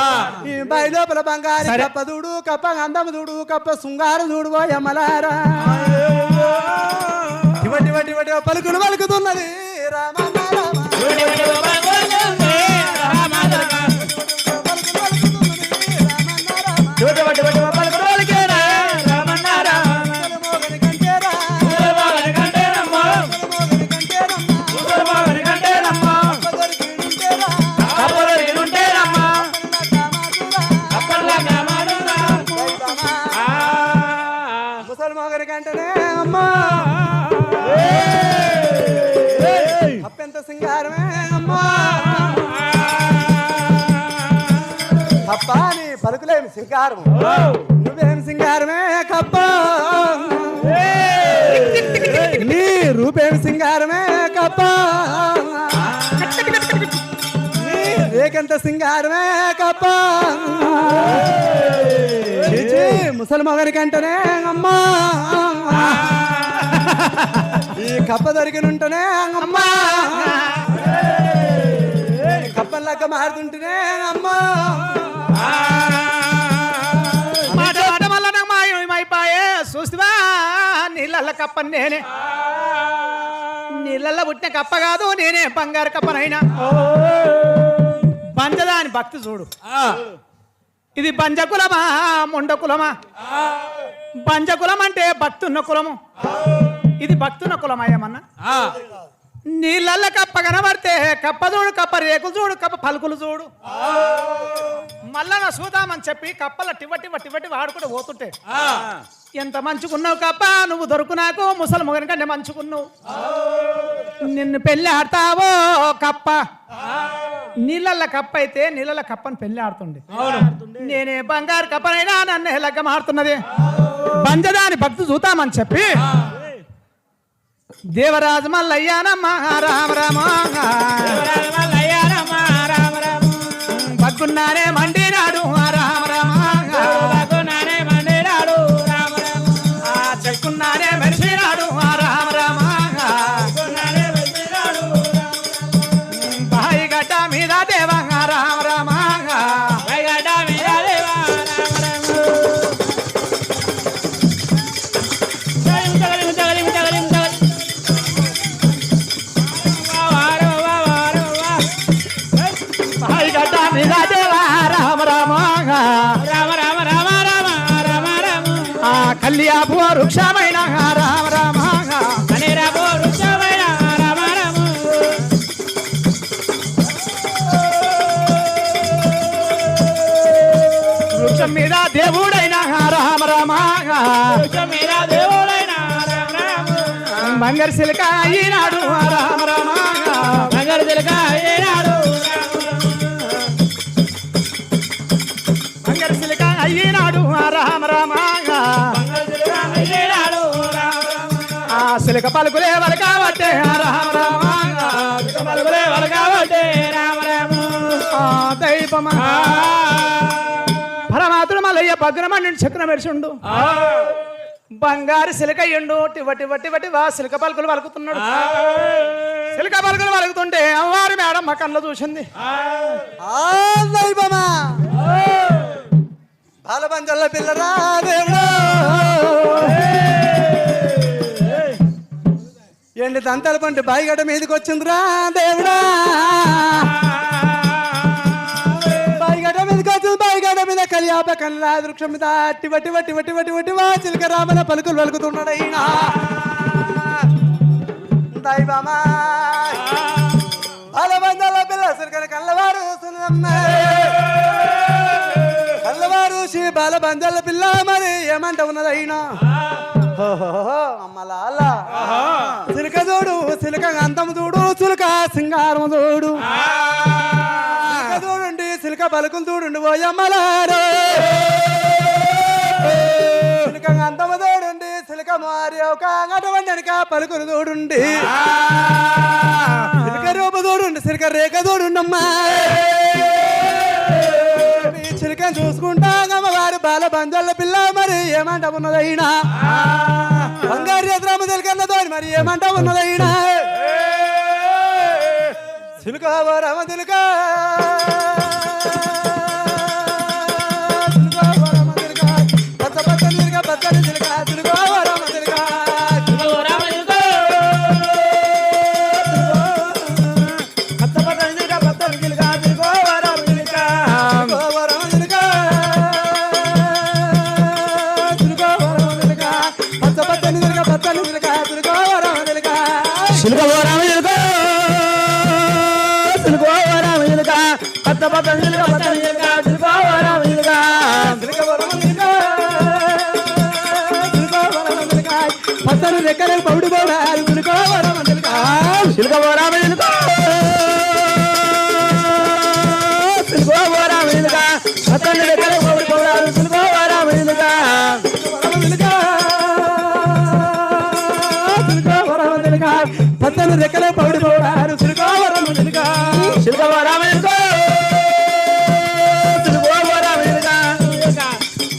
ఈ బాయి లోపల బంగారు కప్ప దూడు కప్ప అందము దూడు కప్ప శృంగారు దూడు అమ్మలారా ఇవటి వటి వటి పలుకులు పలుకుతున్నది రామ ముసల్మోగని కంటేనే అమ్మా అప్పెంత సింగారమే అమ్మా కప్ప నీ పలుకులేమి సింగారం నువ్వేం సింగారమే కప్ప నీ రూపేమి సింగారమే కప్ప నీ రేకంత సింగారమే కప్ప ముసలి మగని కంటేనే అమ్మా ఈ కప్ప దొరికినుంటేనే అమ్మా కప్పల్లాక మారుతుంటేనే అమ్మా మాట మాట వల్ల నాకు మాయమైపోయే చూస్తువా నీళ్ళ కప్ప నేనే నీళ్ళల్లో పుట్టిన కప్ప కాదు నేనే బంగారు కప్పనైనా బంజదాని భక్తి చూడు ఇది బంజ కులమా ముండ కులమా బంజ కులం అంటే భక్తున్న కులము ఇది భక్తున్న కులమా ఏమన్నా నీళ్ళల్ల కప్ప కనబడితే కప్ప చూడు కప్ప రేకులు చూడు కప్ప పలుకులు చూడు మళ్ళా నా చూద్దామని చెప్పి కప్పల టివ్వటి వాడుకుంటూ పోతుంటే ఎంత మంచుకున్నావు కప్ప నువ్వు దొరుకు నాకు ముసలి మొగని కంటే మంచుకున్నావు నిన్ను పెళ్లి ఆడతావో కప్ప నీళ్ళల్ల కప్ప అయితే నీళ్ళ కప్పని పెళ్లి ఆడుతుండే నేనే బంగారు కప్పనైనా నన్ను లగ్గం ఆడుతున్నది బంజదాని భక్తి చూద్దామని చెప్పి దేవరాజు మల్లయ్యానమ్మ రామ రామ బగ్గున్నానే మండినాడు రామ రామ చెక్కున్నానే మెరిసినాడు రామ రామ బాయి గడ్డ మీద దేవ రామ రామ కళ్యాభో వృక్షమైన రామ రామ వృక్షం మీద దేవుడైన రామ రామ బంగారు సిలక అయినాడు రామ రామ బంగారు సిలక అయినాడు బంగారు సిలక అయినాడు రామ రామ ఆ సిలక పలుకులే వాళ్ళు కాబట్టే రామ రామ పలుకులే వాళ్ళు కాబట్టే రామ రామ దైవమా పరమాత్మ మల్లయ్య భగ్నమని చక్రం మెరిచిండు బంగారు సిలకయ్యుండు టివటి వా సిలక పలుకులు పలుకుతున్నాడు సిలక పలుకులు పలుకుతుంటే అమ్మవారు మేడం మా కళ్ళ చూసింది దైవమా బాలబంజల్ల పిల్లరా దేవుడు ఎండి దంతలు పంటి బాయిగడ్డ మీదకి వచ్చిందిరా దేవుడా యాప కల్లా వృక్షం మీద అట్టి వట్టి వట్టి వట్టి వట్టి వట్టి వా చిలక రామన పలుకులు పలుకుతున్నాడైనా దైవమా బలబందల పిల్ల సిరికన కల్లవారు కల్లవారు శ్రీ బాలబందల పిల్ల మరి ఏమంట ఉన్నదైనా అమ్మలాల సిలక చూడు సిలక అంతం చూడు చిలక సింగారం చూడు చూడండి సిలక పలుకులు చూడండి ఓ అమ్మలారు సిలక అంతము చూడండి సిలక మారి ఒక అటువంటి పలుకులు చూడండి సిలక రూప చూడండి సిలక రేఖ చూడండి అమ్మా చిలకని చూసుకుంటా అమ్మవారు బాల బంధువుల పిల్ల మరి ఏమంట ఉన్నదైనా బంగారు ఎదురామ తెలుకన్నదో మరి ఏమంట ఉన్నదైనా సిలుక రామ తిలక పచ్చ పచ్చని తిలక పచ్చని తిలక సిలుక రామ తిలక పచ్చ పచ్చని తిలక పచ్చని తిలక సిలుక రామ తిలక పచ్చని రెక్కల పౌడు పౌడారు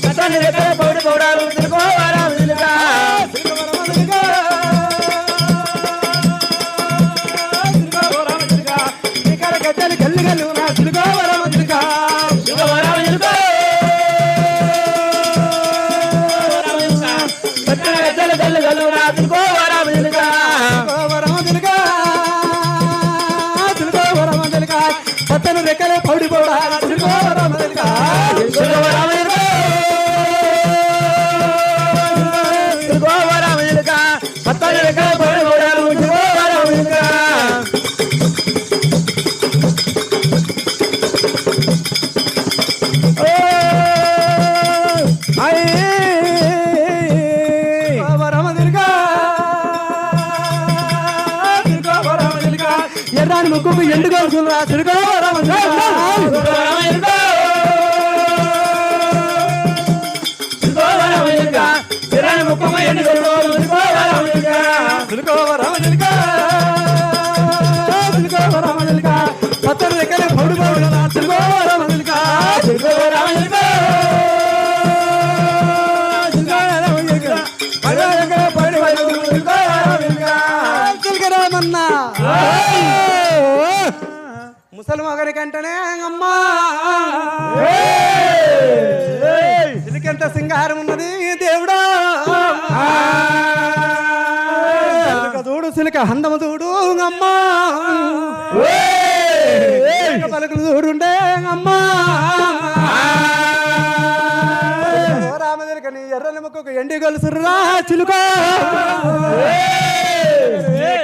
పచ్చని రెక్కల పౌడి పౌడారు గజ్జలు గల్లు గల్లు నా సిలుకోవరం పచ్చని రెక్కల పౌడి పౌడారు పచ్చని రెక్కల పౌడి పౌడారు ఎర్రాని ముక్కు ఎండుకోవాల్సిన పచ్చని రెక్కలే పౌడి పౌడు రామన్నా ముసలి మగని కంటేనే అమ్మా సిలికెంత సింగారం ఉన్నది దేవుడా చూడు సిలిక హందము చూడు అమ్మా పలుకులు చూడుండే అమ్మా రామదిరిక నీ ఎర్రని ముక్కకు ఎండి గొలుసురా చిలుక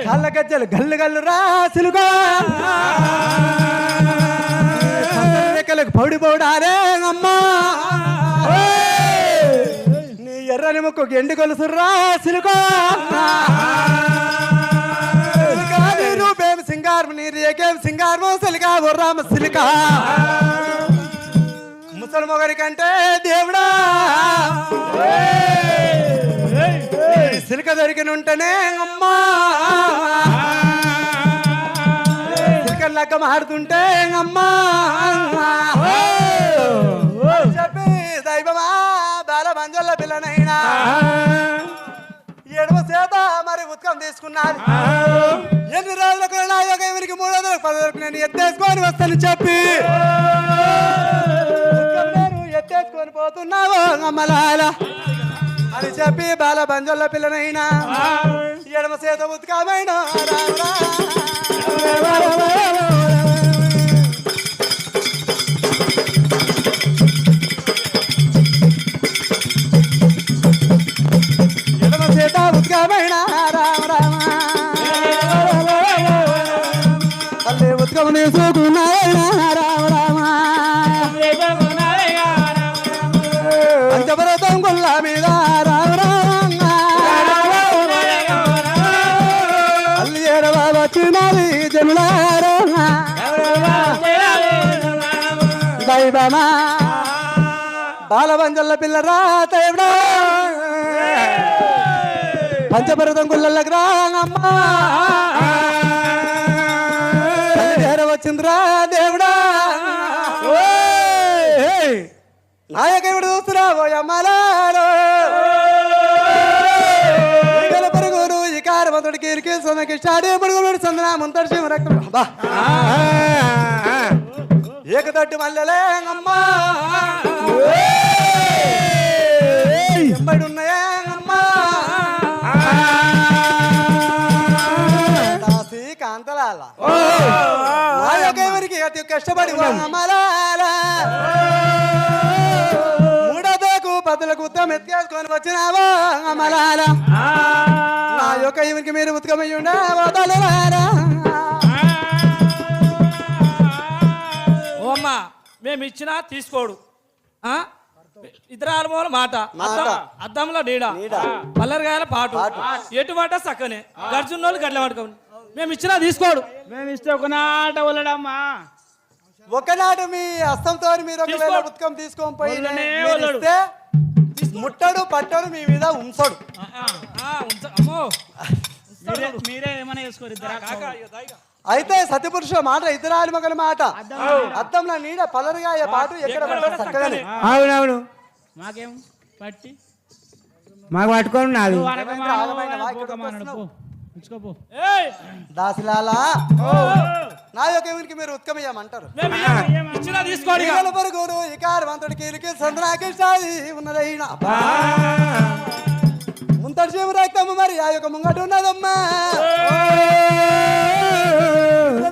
కళ్ళ గజ్జలు గల్లు గల్లు రా సిలుక రెక్కలకు పౌడి పౌడారే అమ్మా నీ ఎర్రని ముక్కకు ఎండి గొలుసురా సిలుక రూపేం సింగారం నీ రేకేం సింగారం సిలిక రామ సిలిక ముసలి మొగరి కంటే దేవుడా సిలిక దొరికిన ఉంటేనే అమ్మా సిలిక లెక్క మారుతుంటే అమ్మా చెప్పి దైవమా బాల మంజుల పిల్లనైనా ఎడమ చేత మరి ఉత్కం తీసుకున్నాను ఎన్ని రోజులకు నా యొక్క ఎవరికి 310 నేను ఎత్తేసుకొని వస్తాను చెప్పి ఎత్తేసుకొని పోతున్నావు అమ్మలాల అని చెప్పి బాల బంజుల పిల్లనైనా ఎడమ చేత ఉత్కమైనా ఉత్కం తీసుకున్నాయనా రామ రామ పంచభరతం గుల్ల మీద రామ రామ అల్లి ఏడవ వచ్చినది జములారా దైవమా బాలబంజల్ల పిల్లరా దేవుడా పంచభరతం గుళ్ళకి రామ్మా వచ్చిందిరా దేవుడా నాయకుడు చూస్తురా ఓయమ్మలారో పరుగురు ఈ కారవంతుడికి ఇరికి సోమకి స్టాడి పరుగురు సందన ముంతడి శివ రక్తం బా ఏకదట్టు మల్లెలే అమ్మా ఎంబడున్నాయే అమ్మా దాసి కాంతలాల నాయకెవరికి అతి కష్టపడి అమ్మలాల మూడోకు పదులకు ఉత్తరం ఎత్తుకొని వచ్చినావా అమ్మలాల నా యొక్క ఎవరికి మీరు ఉతకమయ్యుండా వదలరారా అమ్మా మేము ఇచ్చినా తీసుకోడు ఇతరాల మూల మాట అద్దంలో నీడ పల్లెరగాయల పాటు ఎటు మాట సక్కనే గర్జున్నోళ్ళు గడ్ల పట్టుకోండి మేము ఇచ్చినా తీసుకోడు మేము ఇస్తే ఒక నాట వల్లడమ్మా ఒకనాడు మీ హస్తంతో మీరు ఒకవేళ ఉత్కం తీసుకొని పోయి ముట్టడు పట్టడు మీ మీద ఉంచడు మీరే ఏమైనా చేసుకోరు అయితే సత్యపురుష మాట ఇతరాలి మగల మాట అద్దంలో నీడ పలరుగాయ పాటు ఎక్కడ పడ్డా చక్కగానే అవునవును మాకేం పట్టి మాకు పట్టుకొని నాది దాసిలాలా నా యొక్క ఎవరికి మీరు ఉత్కమయ్యామంటారు పరుగురు ఈ కారవంతుడికి సంద్రాకి ఉన్నదైనా ముంతటి శివ రక్తము మరి ఆ యొక్క ముంగట ఉన్నదమ్మా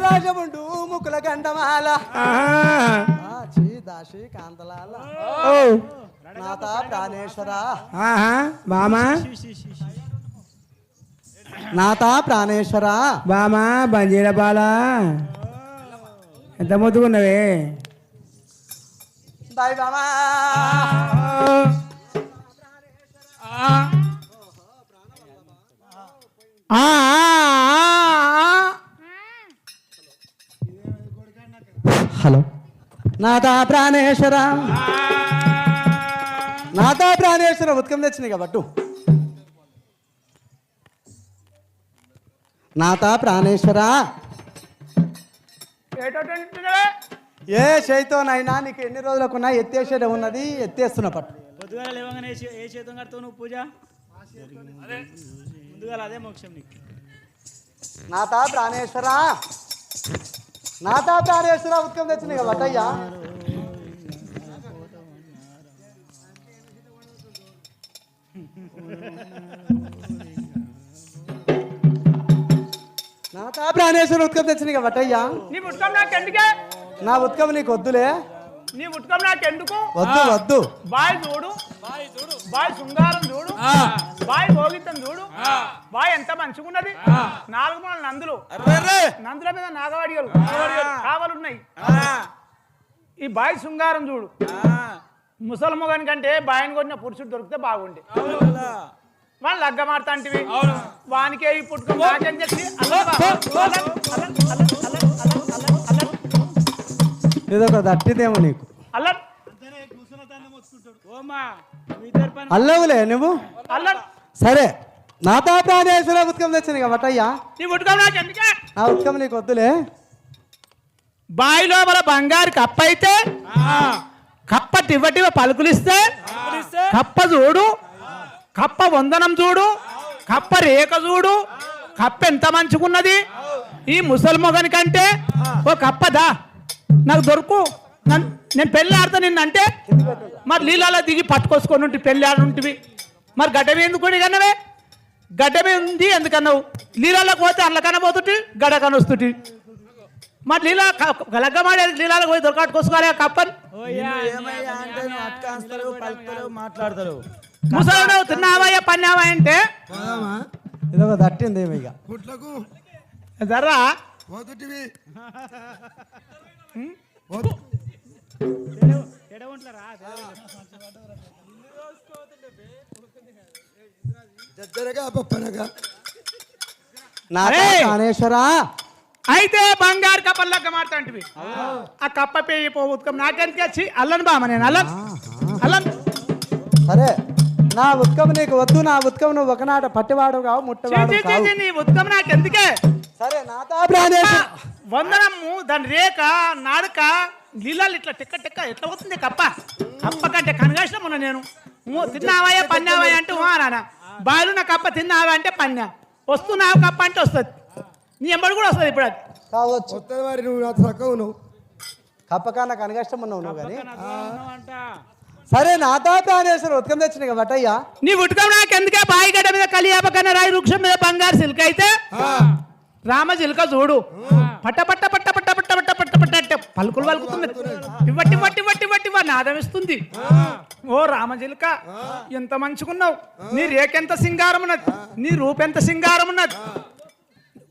రాజముండు ముక్కుల గండమాల దాసి కాంతలాల నాత ప్రాణేశ్వర బామా నాత ప్రాణేశ్వర బామా బంజీర బాల ఎంత ముద్దుకున్నవే బాయ్ బామా హలో నాథ ప్రాణేశ్వర నాథ ప్రాణేశ్వర ఉత్కం తెచ్చినాయి కాబట్టి నాథ ప్రాణేశ్వర ఏ చేతోనైనా నీకు ఎన్ని రోజులకున్నా ఎత్తేసేట ఉన్నది ఎత్తేస్తున్న పట్టు పొద్దుగాల లేవగానే ఏ చేతం కడతావు నువ్వు పూజ ముందుగా అదే మోక్షం నీకు నాథ ప్రాణేశ్వర నాథ ప్రాణేశ్వర ఉత్కం తెచ్చినాయి కాబట్టి అయ్యా నాథ ప్రాణేశ్వర ఉత్కం తెచ్చినాయి కాబట్టి అయ్యా నీ ఉత్కం నాకు ఎందుకే నా ఉత్కం నీకు వద్దులే నీ ఉత్కం నాకు ఎందుకు వద్దు వద్దు బాయ్ చూడు బాయ్ శృంగారం చూడు బాయ్ భోగితం చూడు బాయ్ ఎంత మంచిగున్నది 4 మూల నందులు నందుల మీద నాగవాడిగలు కావాలున్నాయి ఈ బాయ్ శృంగారం చూడు ముసలి మొగని కంటే బాయిని కొట్టిన పురుషుడు దొరికితే బాగుండే వాళ్ళు లగ్గమాడతాంటివి వానికే ఈ పుట్టుక నాకేం చెప్పి ఇదొక దట్టిదేమో నీకు అల్లర్ అల్లవులే నువ్వు అల్లర్ సరే నాథ ప్రాణేశ్వర ఉత్కం తెచ్చింది కాబట్టి అయ్యా నీ ఉత్కం నాకు ఎందుకే నా ఉత్కం నీకు వద్దులే బాయి లోపల బంగారు కప్ప అయితే కప్ప టివ్వటివ పలుకులిస్తే కప్ప చూడు కప్ప వందనం చూడు కప్ప రేఖ చూడు కప్ప ఎంత మంచుకున్నది ఈ ముసలి మొగని కంటే ఓ కప్పదా నాకు దొరుకు నేను పెళ్ళి ఆడతా నిన్నంటే మరి నీళ్ళలో దిగి పట్టుకొసుకొని ఉంటే పెళ్ళి ఆడుంటివి మరి గడ్డమే ఎందుకు కన్నవే గడ్డమే ఉంది ఎందుకన్నావు నీళ్ళలోకి పోతే అల్లకన్నా పోతుంటి గడకన్నా వస్తుంటి మరి నీళ్ళ గలగ్గమాడే నీళ్ళకి పోయి దొరకట్టుకోసుకోవాలి కప్పని మాట్లాడతారు ముసలి తిన్నావయ్యా పన్నావా అంటే ఇదొక దట్టింది ఇక జర్రా పోతుంటివి జద్దరగా పప్పనగా నాథ ప్రాణేశ్వర అయితే బంగారు కప్పలు లెక్క మాట్లాంటివి ఆ కప్ప పేయి ఉత్కం నాకెందుకు వచ్చి అల్లను బామ నేను అల్లను సరే నా ఉత్కం నీకు వద్దు నా ఉత్కం నువ్వు ఒకనాట పట్టివాడు కావు ముట్టవాడు కావు నీ ఉత్కం నాకెందుకే సరే నాథ ప్రాణేశ్వర వందనము దాని రేక నాడక నీళ్ళలు ఇట్లా టిక్క టిక్క ఎట్లా అవుతుంది కప్ప కప్ప కంటే కనగాసిన ఉన్నా నేను తిన్నావాయా పన్నావాయా అంటే నాన్న బాలు నా కప్ప తిన్నావా అంటే పన్నా వస్తున్నావు కప్ప అంటే వస్తుంది నీ ఎంబడి కూడా వస్తుంది ఇప్పుడు అది కావచ్చు కొత్త వారి నువ్వు నాతో చక్కవు నువ్వు కప్పకన్నా కనగష్టం ఉన్నావు నువ్వు కానీ సరే నాథ ప్రాణేశ్వర ఉత్కం తెచ్చిన బట్టయ్యా నీ ఉట్కం నాకెందుకే బాయిగడ్డ మీద కలియాపకన్న రాయి వృక్షం మీద బంగారు సిల్క అయితే రామ చిలుక చూడు పట్ట పట్ట పట్ట పట్ట పట్ట పట్ట పట్ట పట్ట అంటే పలుకులు పలుకుతుంది వట్టి వట్టి వట్టి వట్టి నాదం ఇస్తుంది ఓ రామ చిలుక ఎంత మంచుకున్నావు నీ రేకెంత సింగారం ఉన్నది నీ రూపెంత సింగారం ఉన్నది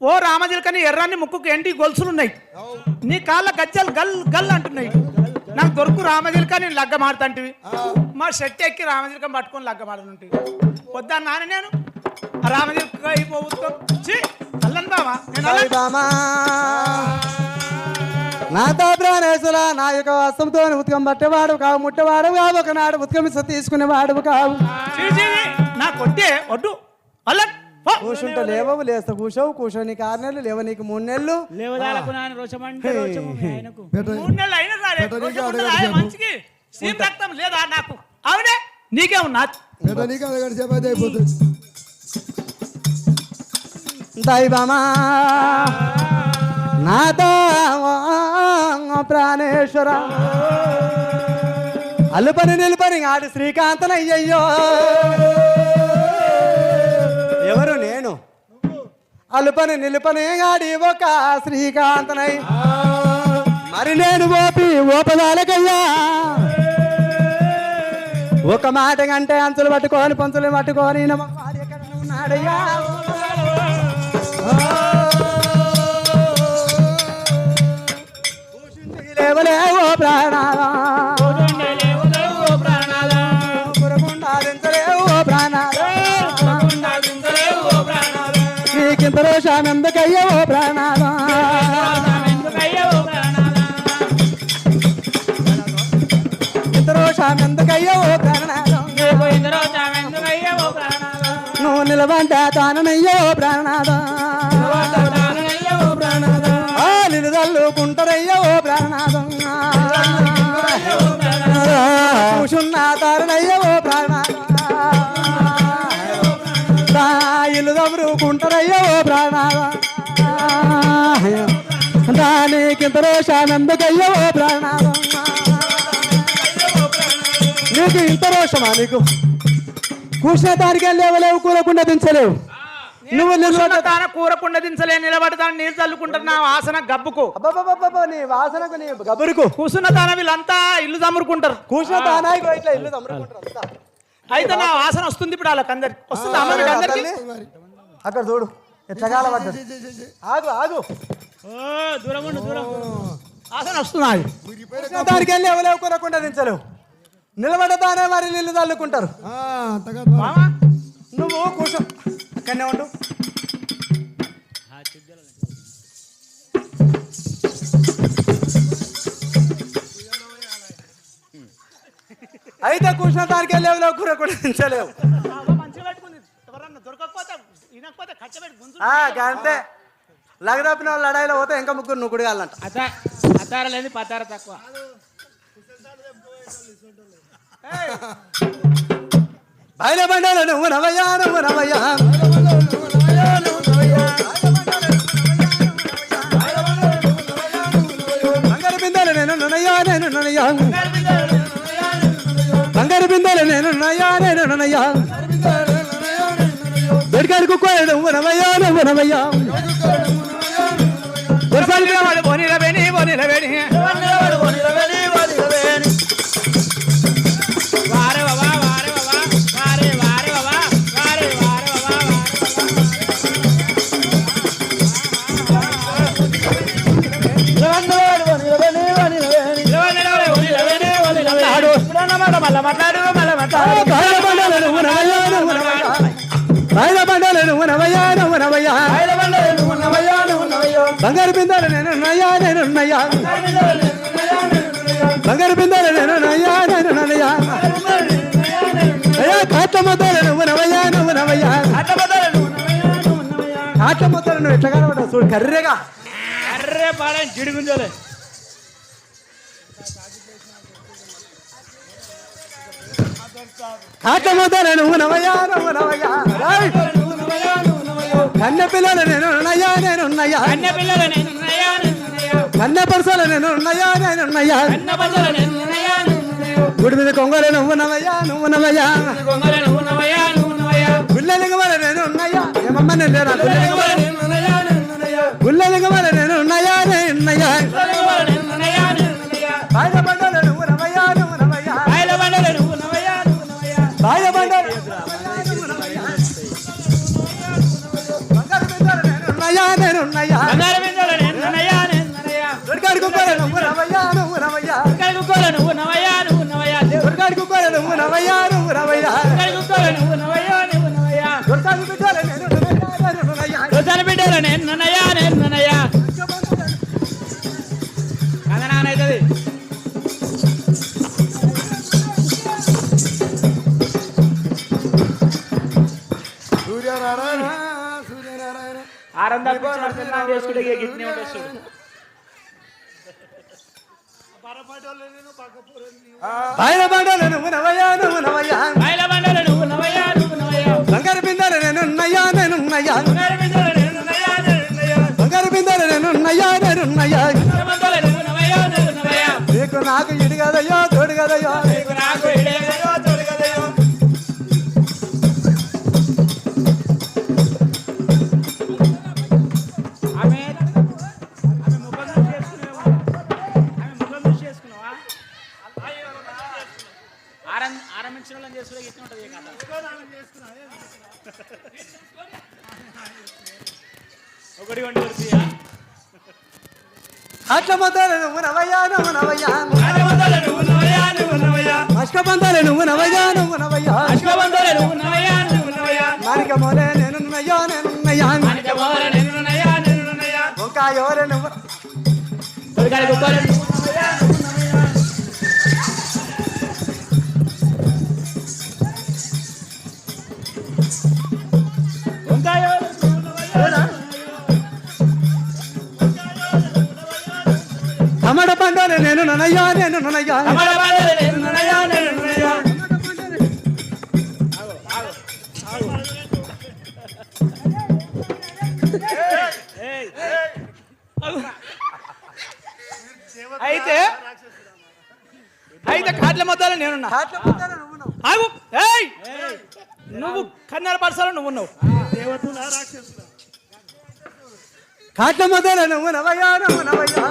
ఓ రామజిల్క నీ ఎర్రాన్ని ముక్కుకు ఎండి గొలుసులున్నాయి నీ కాళ్ళ గజ్జలు గల్ గల్ అంటున్నాయి నాకు దొరుకు రామజిల్క నేను లగ్గ మాడుతాంటివి మా షెట్ ఎక్కి రామజిల్క పట్టుకొని లగ్గ మాడుతుంటివి వద్దా నాన్న నేను రామజిల్క అయిపోవచ్చు అల్లని బావా నాథ ప్రాణేశ్వర నా యొక్క వస్త్రంతో ఉత్కం పట్టేవాడు కావు ముట్టేవాడు కావు ఒకనాడు ఉత్కం తీసుకునేవాడు కావు నా కొట్టే వడ్డు అల్లని కూర్చుంటే లేవవు లేస్తా కూర్చోవు కూర్చొని 6 నెలలు లేవ నీకు 3 నెలలు మంచికి సీమ్ రక్తం లేదా నాకు అవునే నీకే ఉన్నా దైవమా నాథ ప్రాణేశ్వర అల్లుపని నిలుపని ఆడు శ్రీకాంతనయ్యయ్యో ఎవరు నేను అల్లుపని నిలుపని గాడి ఒక శ్రీకాంతనై మరి నేను ఓపదాలకయ్యా ఒక మాట కంటే అంచులు పట్టుకొని పంచులు పట్టుకొని ఎక్కడ ఉన్నాడయ్యా లేవలేవో ప్రాణాలా నీకింత రోషం ఎందుకయ్యో ప్రాణాలా ఇంత రోషం ఎందుకయ్యో ప్రాణాలా నువ్వు నిలబంట తానయ్యో ప్రాణాదా నిలుదల్లుకుంటారయ్యో ప్రాణాదం కూసున్న తారనయ్యో ప్రాణాదా ఇల్లు దమ్రుకుంటారయ్యో ప్రాణాదా దానికింత రోషం ఎందుకయ్యో ప్రాణాదం నీకు ఇంత రోషమా నీకు కూర్చున్న తానికి లేవలేవు కూరకుండా దించలేవు నువ్వు తాన కూరకుండా దించలే నిలబడతాను నీళ్ళు చల్లుకుంటారు నా వాసన గబ్బుకు నీ వాసనకు నీ గబ్బురుకు కూర్చున్న తాన వీళ్ళంతా ఇల్లు చమ్ముకుంటారు కూర్చున్న తానా ఇట్లా ఇల్లు చమ్ముకుంటారు అయితే నా వాసన వస్తుంది ఇప్పుడు వాళ్ళకి అందరికి వస్తుంది అమ్మ మీకు అందరికి అక్కడ చూడు ఎట్లగాల పడ్డది ఆగు ఆగు వాసన వస్తుంది దానికి వెళ్ళి ఎవలేవు కూరకుండా దించలేవు నిలబడతానే మరి నీళ్ళు చల్లుకుంటారు నువ్వు కూర్చో అక్కడనే ఉండు అయితే కూర్చున్న దానికి లేవులో కూర కూడా దించలేవు అంతే లగదప్పిన వాళ్ళు లడాయిలో పోతే ఇంకా ముగ్గురు నువ్వు కుడగాలంట అతార లేదు పతార తక్కువ బయల బండాల నువ్వు నవయ్యా నువ్వు నవయ్యా బంగారు బిందెలు నేను నునయ్యా నేను నునయ్యా బంగారు బిందెలు నేను నునయ్యా నేను నునయ్యా బెడ్కాడుకు కోయడు నువ్వు నవయ్యా నువ్వు నవయ్యా బోనిలవేణి బోనిలవేణి మళ్ళా మాట్లాడు మళ్ళా మాట్లాడు బాయిల బండలు నువ్వు నవయ్యా నువ్వు నవయ్యా బాయిల బండలు నువ్వు నవయ్యా నువ్వు నవయ్యా బంగారు బిందెలు నేనున్నయ్యా నేనున్నయ్యా బంగారు బిందెలు నేనున్నయ్యా నేనున్నయ్యా అయ్యా కాట్ల ముద్దలు నువ్వు నవయ్యా నువ్వు నవయ్యా కాట్ల ముద్దలు నువ్వు ఎట్లా కనబడ్డావు చూడు కర్రెగా అర్రే పాడని జిడుగుంజోలే కాట్ల ముద్దలు నువ్వు నవయ్యా నువ్వు నవయ్యా కన్నె పిల్లలు నేనున్నయ్యా నేనున్నయ్యా అన్న పిల్లలు నేనున్నయ్యా నేనున్నయ్యా కన్నె పరుసలు నేనున్నయ్యా నేనున్నయ్యా అన్న పల్లెలు నేనున్నయ్యా నేనున్నయ్యా గుడి మీద కొంగలు నువ్వు నవయ్యా నువ్వు నవయ్యా గొంగళ నువ్వున్నవయ్యా నువ్వున్నవయ్యా గుల్లెలిగమల నేనున్నయ్యా ఏమమ్మ నేను లేరా నేనున్నయ్యా నేనున్నయ్యా గుల్లెలిగమల నేనున్నయ్యా నేనున్నయ్యా నేనున్నయ్యా నేనున్నయ్యా బాయిల బండలు నువ్వు నవయ్యా నువ్వు నవయ్యా బాయిల బండలు నువ్వున్నవయ్యా నువ్వున్నవయ్యా బాయిల బండలు నువ్వు నవయ్యా బంగారు బిందెలు నేనున్నయ్యా నేనున్నయ్యా బంగారు బిందెలు నేనున్నయ్యా నేనున్నయ్యా దొరికాడు కుక్కలు నువ్వు నవయ్యా నువ్వు నవయ్యా కుక్కలు నువ్వున్నవయ్యా నువ్వున్నవయ్యా దొరికాడు కుక్కలు నువ్వు నవయ్యా నువ్వు నవయ్యా కుక్కలు నువ్వున్నవయ్యా నువ్వున్నవయ్యా దొరికాడు బిడ్డలు నేనున్నయ్యా నేనున్నయ్యా రుచన బిడ్డలు నేనున్నయ్యా నేనున్నయ్యా కదా నానైతుంది సూర్యనారాయణ సూర్యనారాయణ ఆరందా చేసుకుంటే గిట్నే ఉంటుంది చూడు బాయిల బండలు నువ్వు నవయ్యా నువ్వు నవయ్యా బాయిల బండలు నువ్వున్నవయ్యా నువ్వున్నవయ్యా బంగారు బిందెలు నేనున్నయ్యా నేనున్నయ్యా బంగారు బిందెలు నేనున్నయ్యా నేనున్నయ్యా బంగారు బిందెలు నేనున్నయ్యా నేనున్నయ్యా బంగారు నువ్వున్నవయ్యా నువ్వున్నవయ్యా నీకు నాకు ఇడి కదయ్యో తోడు కదయ్యో నీకు నాకు ఇడేగదయో తొలగదయో ఆమె ముఖం చేసుకున్నావా ఆమె ముఖం చేసుకున్నావా ఆరంభించిన వాళ్ళని చేసుకునే ఇట్లా ఉంటుంది కదా ఒకటి వండి వరుసయా అట్ల మొదలు నువ్వు నవయ్యా నువ్వు నవయ్యా నువ్వున్నవయ్యా నువ్వున్నవయ్యా అష్క బంధాలు నువ్వు నవయ్యా నువ్వు నవయ్యా అశ్వబంధువులు నువ్వున్నవయ్యా నువ్వున్నవయ్యా మానిక మోలే నేనున్నయ్యా నేనున్నయ్యా మాణిక్యమోహన నేనున్నయ్యా నేనున్నయ్యా ఇంకా ఎవరే నువ్వు దొరికాడి కుక్కలు నువ్వున్నవయ్యా నువ్వున్నవయ్యా వంకాయ టమాట పండుగ నేను నన్నయ్యా నేను నన్నయ్యా టమాటాలు నేనున్నయ్యా నేనున్నయ్యా అయితే అయితే కాట్ల మొత్తాలు నేనున్నా కాట్ల మొదలు నువ్వు నవ్వు. ఆగు ఏయ్ నువ్వు కన్నెర పరసాలు నువ్వు ఉన్నావు కాట్ల మొదలు నువ్వు నవయ్యా నువ్వు నవయ్యా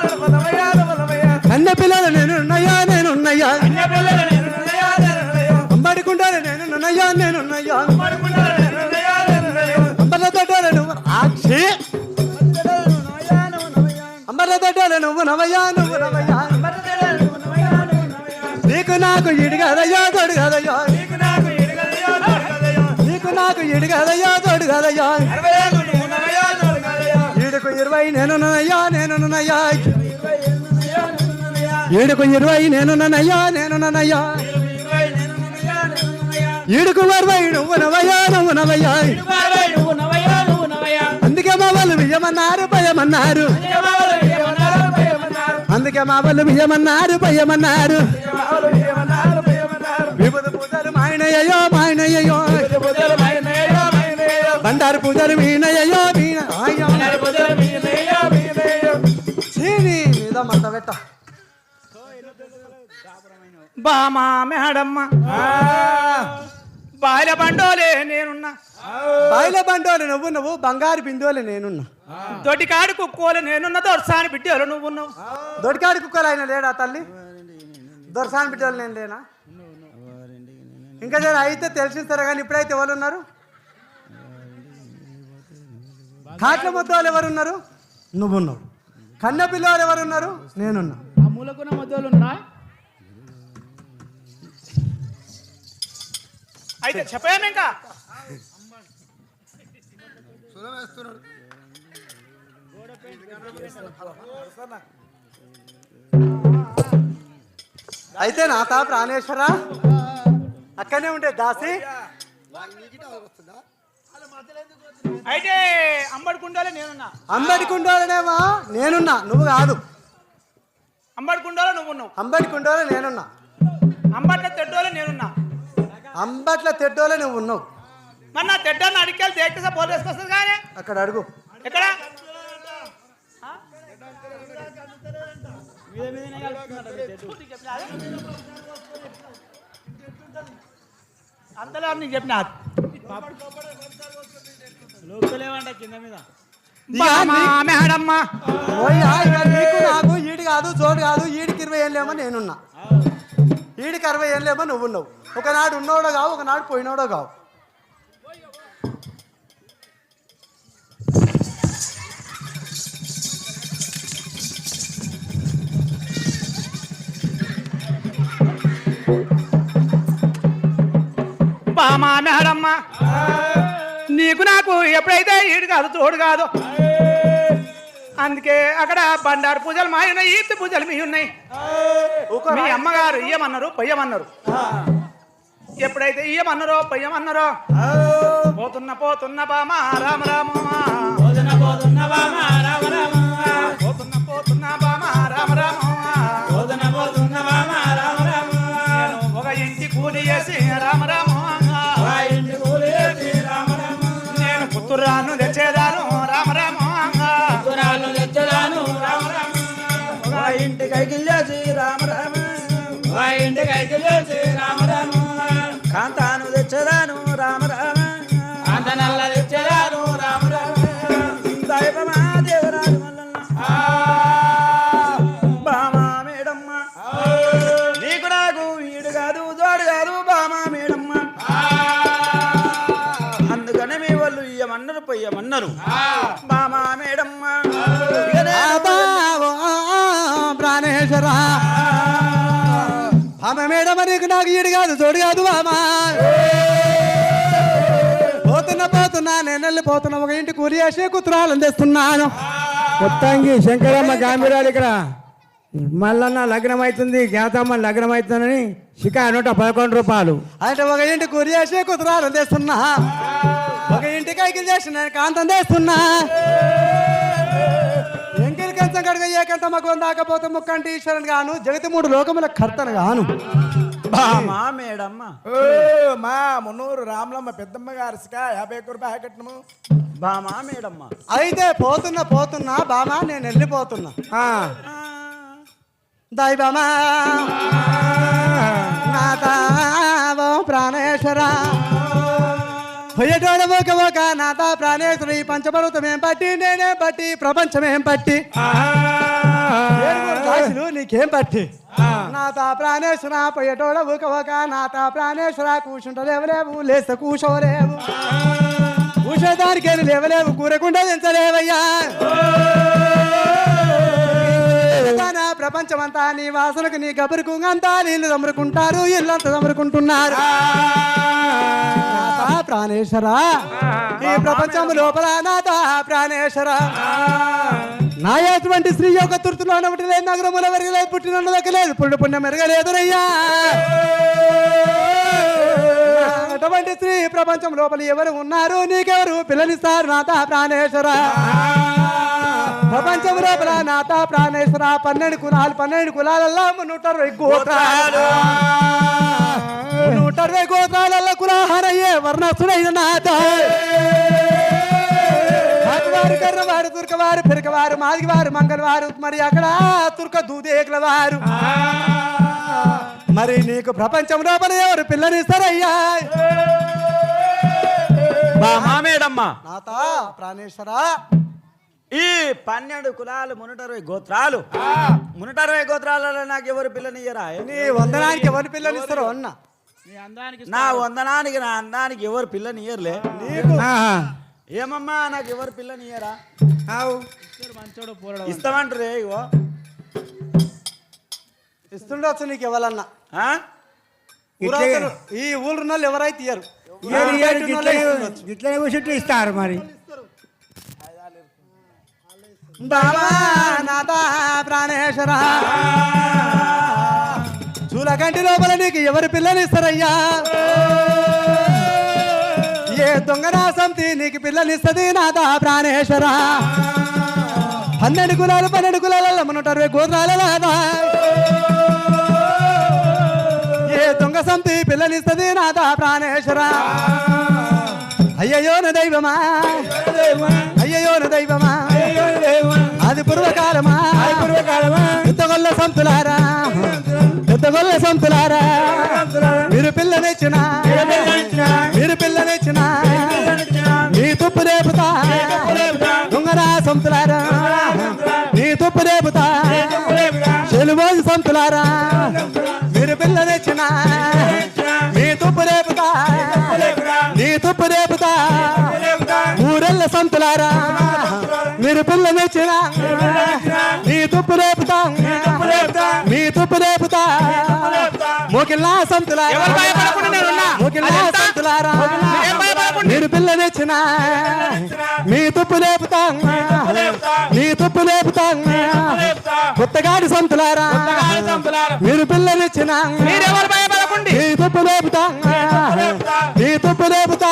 నువ్వున్నవయ్యా నువ్వున్నవయ్యా కన్న పిల్లలు నేనున్నయ్యా నేనున్నయ్యా పిల్లలు నేనున్నయ్యా నేనున్నయ్యా అంబడికుంటాను నేనున్నయ్యా నేనున్నయ్యా పడుకున్నాను నేనున్నయ్యా నేనున్నయ్యా అంబర్ల తోటలు నువ్వు ఆక్షి అంబర్ల తోటలు నువ్వు నవయ్యా నువ్వు నవయ్యా నీకు నాకు ఇడి కదయ్యా తోడు కదయ్యా నీకు నాకు ఇడగదయో తొలగదయో నీకు నాకు ఇడి కదయ్యా తోడు కదయ్యా అరవై నువ్వున్నవయ్యా తొలగదయో ఈడుకు 20 నేనున్నయ్యా నేనున్నయ్యా నేనున్నయ్యా ఈడుకు 20 నేనున్నయ్యా నేనున్నయ్యా ఈడుకు 40 నువ్వు నవయ్యా నువ్వు నవయ్యా నువ్వున్నవయ్యా నువ్వున్నవయ్యా అందుకే మా వాళ్ళు బియ్యమన్నారు భయమన్నారు అందుకే మా వాళ్ళు బియ్యమన్నారు భయమన్నారు విభూత పూజలు మాయనయ్యో మాయనయ్యో బండారు పూజలు మీనయ్యో మీన చీని మీద మంట పెట్ట బామా మేడమ్మ బాయిల బండోలే నేనున్నా బాయిల బండోలు నువ్వు నువ్వు బంగారు బిందువులు నేనున్నా దొడ్డికాడు కుక్కోలు నేనున్న దొరసాని బిడ్డలు నువ్వున్నావు దొడికాడి కుక్కలు ఆయన లేడా తల్లి దొరసాని బిడ్డలు నేను లేనా ఇంకా జర అయితే తెలిసిస్తారా కానీ ఇప్పుడైతే ఎవరు ఉన్నారు కాట్ల ముద్దలు ఎవరున్నారు నువ్వున్నావు కన్న పిల్లలు ఎవరున్నారు నేనున్నా ఆ మూలకున్న మధ్యలో ఉన్నా అయితే చెప్పాము ఇంకా సులం వేస్తున్నాడు. అయితే నాథ ప్రాణేశ్వర అక్కడనే ఉంటే దాసి నీకిట వస్తుందా? అయితే అంబడి కుండోలో నేనున్నా అంబడి కుండోలనేమో నేనున్నా, నువ్వు కాదు. అంబడి కుండోలో నువ్వున్నావు, అంబడి కుండోలో నేనున్నా, అంబట్ల తెడ్డోలో నేనున్నా. అంబట్ల తెడ్డోలో నువ్వు ఉన్నావు. మరి నా తెడ్డాన్ని అడికెళ్ళి దేక్కేసా పోలు వేసుకొస్తుంది కానీ అక్కడ అడుగు. ఎక్కడ అంతలో నీకు చెప్పిన మేడమ్మ ఓయ్యా, ఇక నీకు నాకు ఈడు కాదు చోటు కాదు, ఈడికి 20 ఏళ్ళేమో నేనున్నా, ఈడికి 60 ఏళ్ళేమో నువ్వు ఉన్నావు. ఒకనాడు ఉన్నోడో కావు, ఒకనాడు పోయినోడో కావు. బామా మేడమ్మ నీకు నాకు ఎప్పుడైతే ఈడు కాదు తోడు కాదు, అందుకే అక్కడ బండారు పూజలు మా ఉన్నాయి, ఈతి పూజలు మీ ఉన్నాయి. మీ అమ్మగారు ఇయ్యమన్నారు పొయ్యమన్నారు, ఎప్పుడైతే ఇయ్యమన్నారో పొయ్యమన్నారో పోతున్న పోతున్న బామా రామ రామ పోతున్న పోతున్న బామా రామ రామ పోతున్న పోతున్న బామా రామ రామ పోతున్న పోతున్న బామా రామ రామ ఒక ఇంటి కూలి చేసి రామ రామ ఇంటి కూలి చేసి రామ రామ నేను పుత్తురాను తెచ్చేదాను రామ రామ పుత్తురాను తెచ్చేదాను రామ రామ ఒక ఇంటి కైకిల్ చేసి రామ రామ ఒక ఇంటి కైకిల్ చేసి రామ రామ కాంతాను తెచ్చదాను రామ రామ కాంతనల్ల తెచ్చదాను రామ రామ దైవమా దేవరాజు బామా మేడమ్మ నీకు నాకు వీడు కాదు జోడు కాదు బామా మేడమ్మ అందుకనే మీ వాళ్ళు ఇయ్యమన్నారు పొయ్యమన్నారు బామా మేడమ్మ ప్రాణేశ్వర బామ మేడమ్మ నీకు నాకు ఈడు కాదు చోడు కాదు బామా. పోతున్నా పోతున్నా నేను వెళ్ళిపోతున్నా, ఒక ఇంటి కూలి చేసి కుతురాలను తెస్తున్నాను. మొత్తానికి శంకరమ్మ గాంభీరాలు ఇక్కడ మల్లన్న లగ్నం అవుతుంది, జ్ఞాతమ్మ లగ్నం అవుతుందని షికా 111 రూపాయలు. అంటే ఒక ఇంటి కూలి చేసి కుతురాలను తెస్తున్నా, ఒక ఇంటి కైకిలు చేసి నేను కాంతం తెస్తున్నా. ఎంకిలి కంచం కడుగ ఏకంత మగం దాకపోతే ముక్కంటి ఈశ్వరుని గాను, జగతి 3 లోకముల కర్తను గాను. బామా మేడమ్మ మా మున్నూరు రామలమ్మ పెద్దమ్మ గారు 51 రూపాయలు కట్టినము బామా మేడమ్మ. అయితే పోతున్నా పోతున్నా బామా నేను వెళ్ళిపోతున్నా. దైవమా నాథ ప్రాణేశ్వర పోయేటోడ ఒక నాథ ప్రాణేశ్వర, ఈ పంచపర్వతమేం పట్టి నేనేం పట్టి ప్రపంచమేం పట్టి రాశులు నీకేం పట్టి నాథ ప్రాణేశ్వర పోయేటోడ ఒక నాథ ప్రాణేశ్వర కూర్చుంటలేవలేవు లేస్తే కూర్చోలేవు, కూర్చోదానికేమి లేవలేవు కూరకుండా తింటలేవయ్యా. ప్రపంచమంతా నీ వాసనకు నీ గబరుకు అంతా నీళ్లు తమరుకుంటారు, ఇల్లంతా తమరుకుంటున్నారు. ప్రాణేశ్వర ఈ ప్రపంచం లోపల నాథ ప్రాణేశ్వర నా ఎటువంటి స్త్రీ యొక్క తుర్తులో ఒకటి లేదు, నగరముల వెరగలేదు, పుట్టిన దక్కలేదు, పుణ్య పుణ్యం మెరగలేదురయ్యా. అటువంటి స్త్రీ ప్రపంచం లోపల ఎవరు ఉన్నారు, నీకెవరు పిల్లనిస్తారు నాథ ప్రాణేశ్వర. ప్రపంచం లోపల నాథ ప్రాణేశ్వర 12 కులాలు, 12 కులాలల్లో 160 గోత్రాలు, 160 గోత్రాలలో కులాహారయ్యే వర్ణస్తుడైన నాథ. వారు కర్రవారు, తుర్కవారు, పిరకవారు, మాదిగవారు, మంగళవారు, మరి అక్కడ తుర్క దూదేకుల వారు. మరి నీకు ప్రపంచం లోపల ఎవరు పిల్లనిస్తారయ్యా. బామా మేడమ్మ నాథ ప్రాణేశ్వర ఈ 12 కులాలు 160 గోత్రాలు, 160 గోత్రాలలో నాకు ఎవరు పిల్లనియ్యరా? నీ వందనానికి ఎవరు పిల్లనిస్తారో అన్న. నా వందనానికి నా అందానికి ఎవరు పిల్లనియ్యర్లే. నీకు ఏమమ్మా నాకు ఎవరు పిల్లనియ్యరా? ఇస్తామంటారే ఇగో ఇస్తుండొచ్చు నీకు ఎవరన్నా. ఊరవతలు ఈ ఊళ్ళో ఎవరైతే ఇయ్యరు ఇట్లనే కూర్చుంటే ఇస్తారు మరి. బాబా నాథ ప్రాణేశ్వర చూలకంటి లోపల నీకు ఎవరి పిల్లని ఇస్తారయ్యా? ఏ దొంగనా సంతి నీకు పిల్లని ఇస్తుంది నాథ ప్రాణేశ్వర. 12 కులాల మనటారు గోత్రాల నాథ. ఏ దొంగ సంతి పిల్లనిస్తుంది నాథ ప్రాణేశ్వర. అయ్యయ్యో నా దైవమా, అయ్యయ్యో నా దైవమా, అది పూర్వకాలమా, పెద్దగొల్ల సంతులారా, పెద్దగొల్ల సంతులారా, మీరు పిల్లనిచ్చిన, మీరు పిల్లనిచ్చిన నీ తుప్పు రేపుతా దొంగరా సంతులారా, నీ తుప్పు రేపుతా చెలుబోజు సంతులారా, మీరు పిల్లనిచ్చిన నీ తుప్పు రేపుతా, నీ తుప్పు రేపుతా ఊరెళ్ళ సంతులారా, మీరు పిల్లనిచ్చిన నీ తుప్పు రేపుతా, నీ తుప్పు రేపుతా మోకిల్లా సంతులారా, మోకిల్లా సంతులారా, మీరు పిల్లనిచ్చిన మీ తుప్పు రేపుతా, నీ తుప్పు రేపుతా కొత్తగాడి సంతులారా, మీరు పిల్లనిచ్చిన నీ తుప్పు రేపుతా, నీ తుప్పు రేపుతా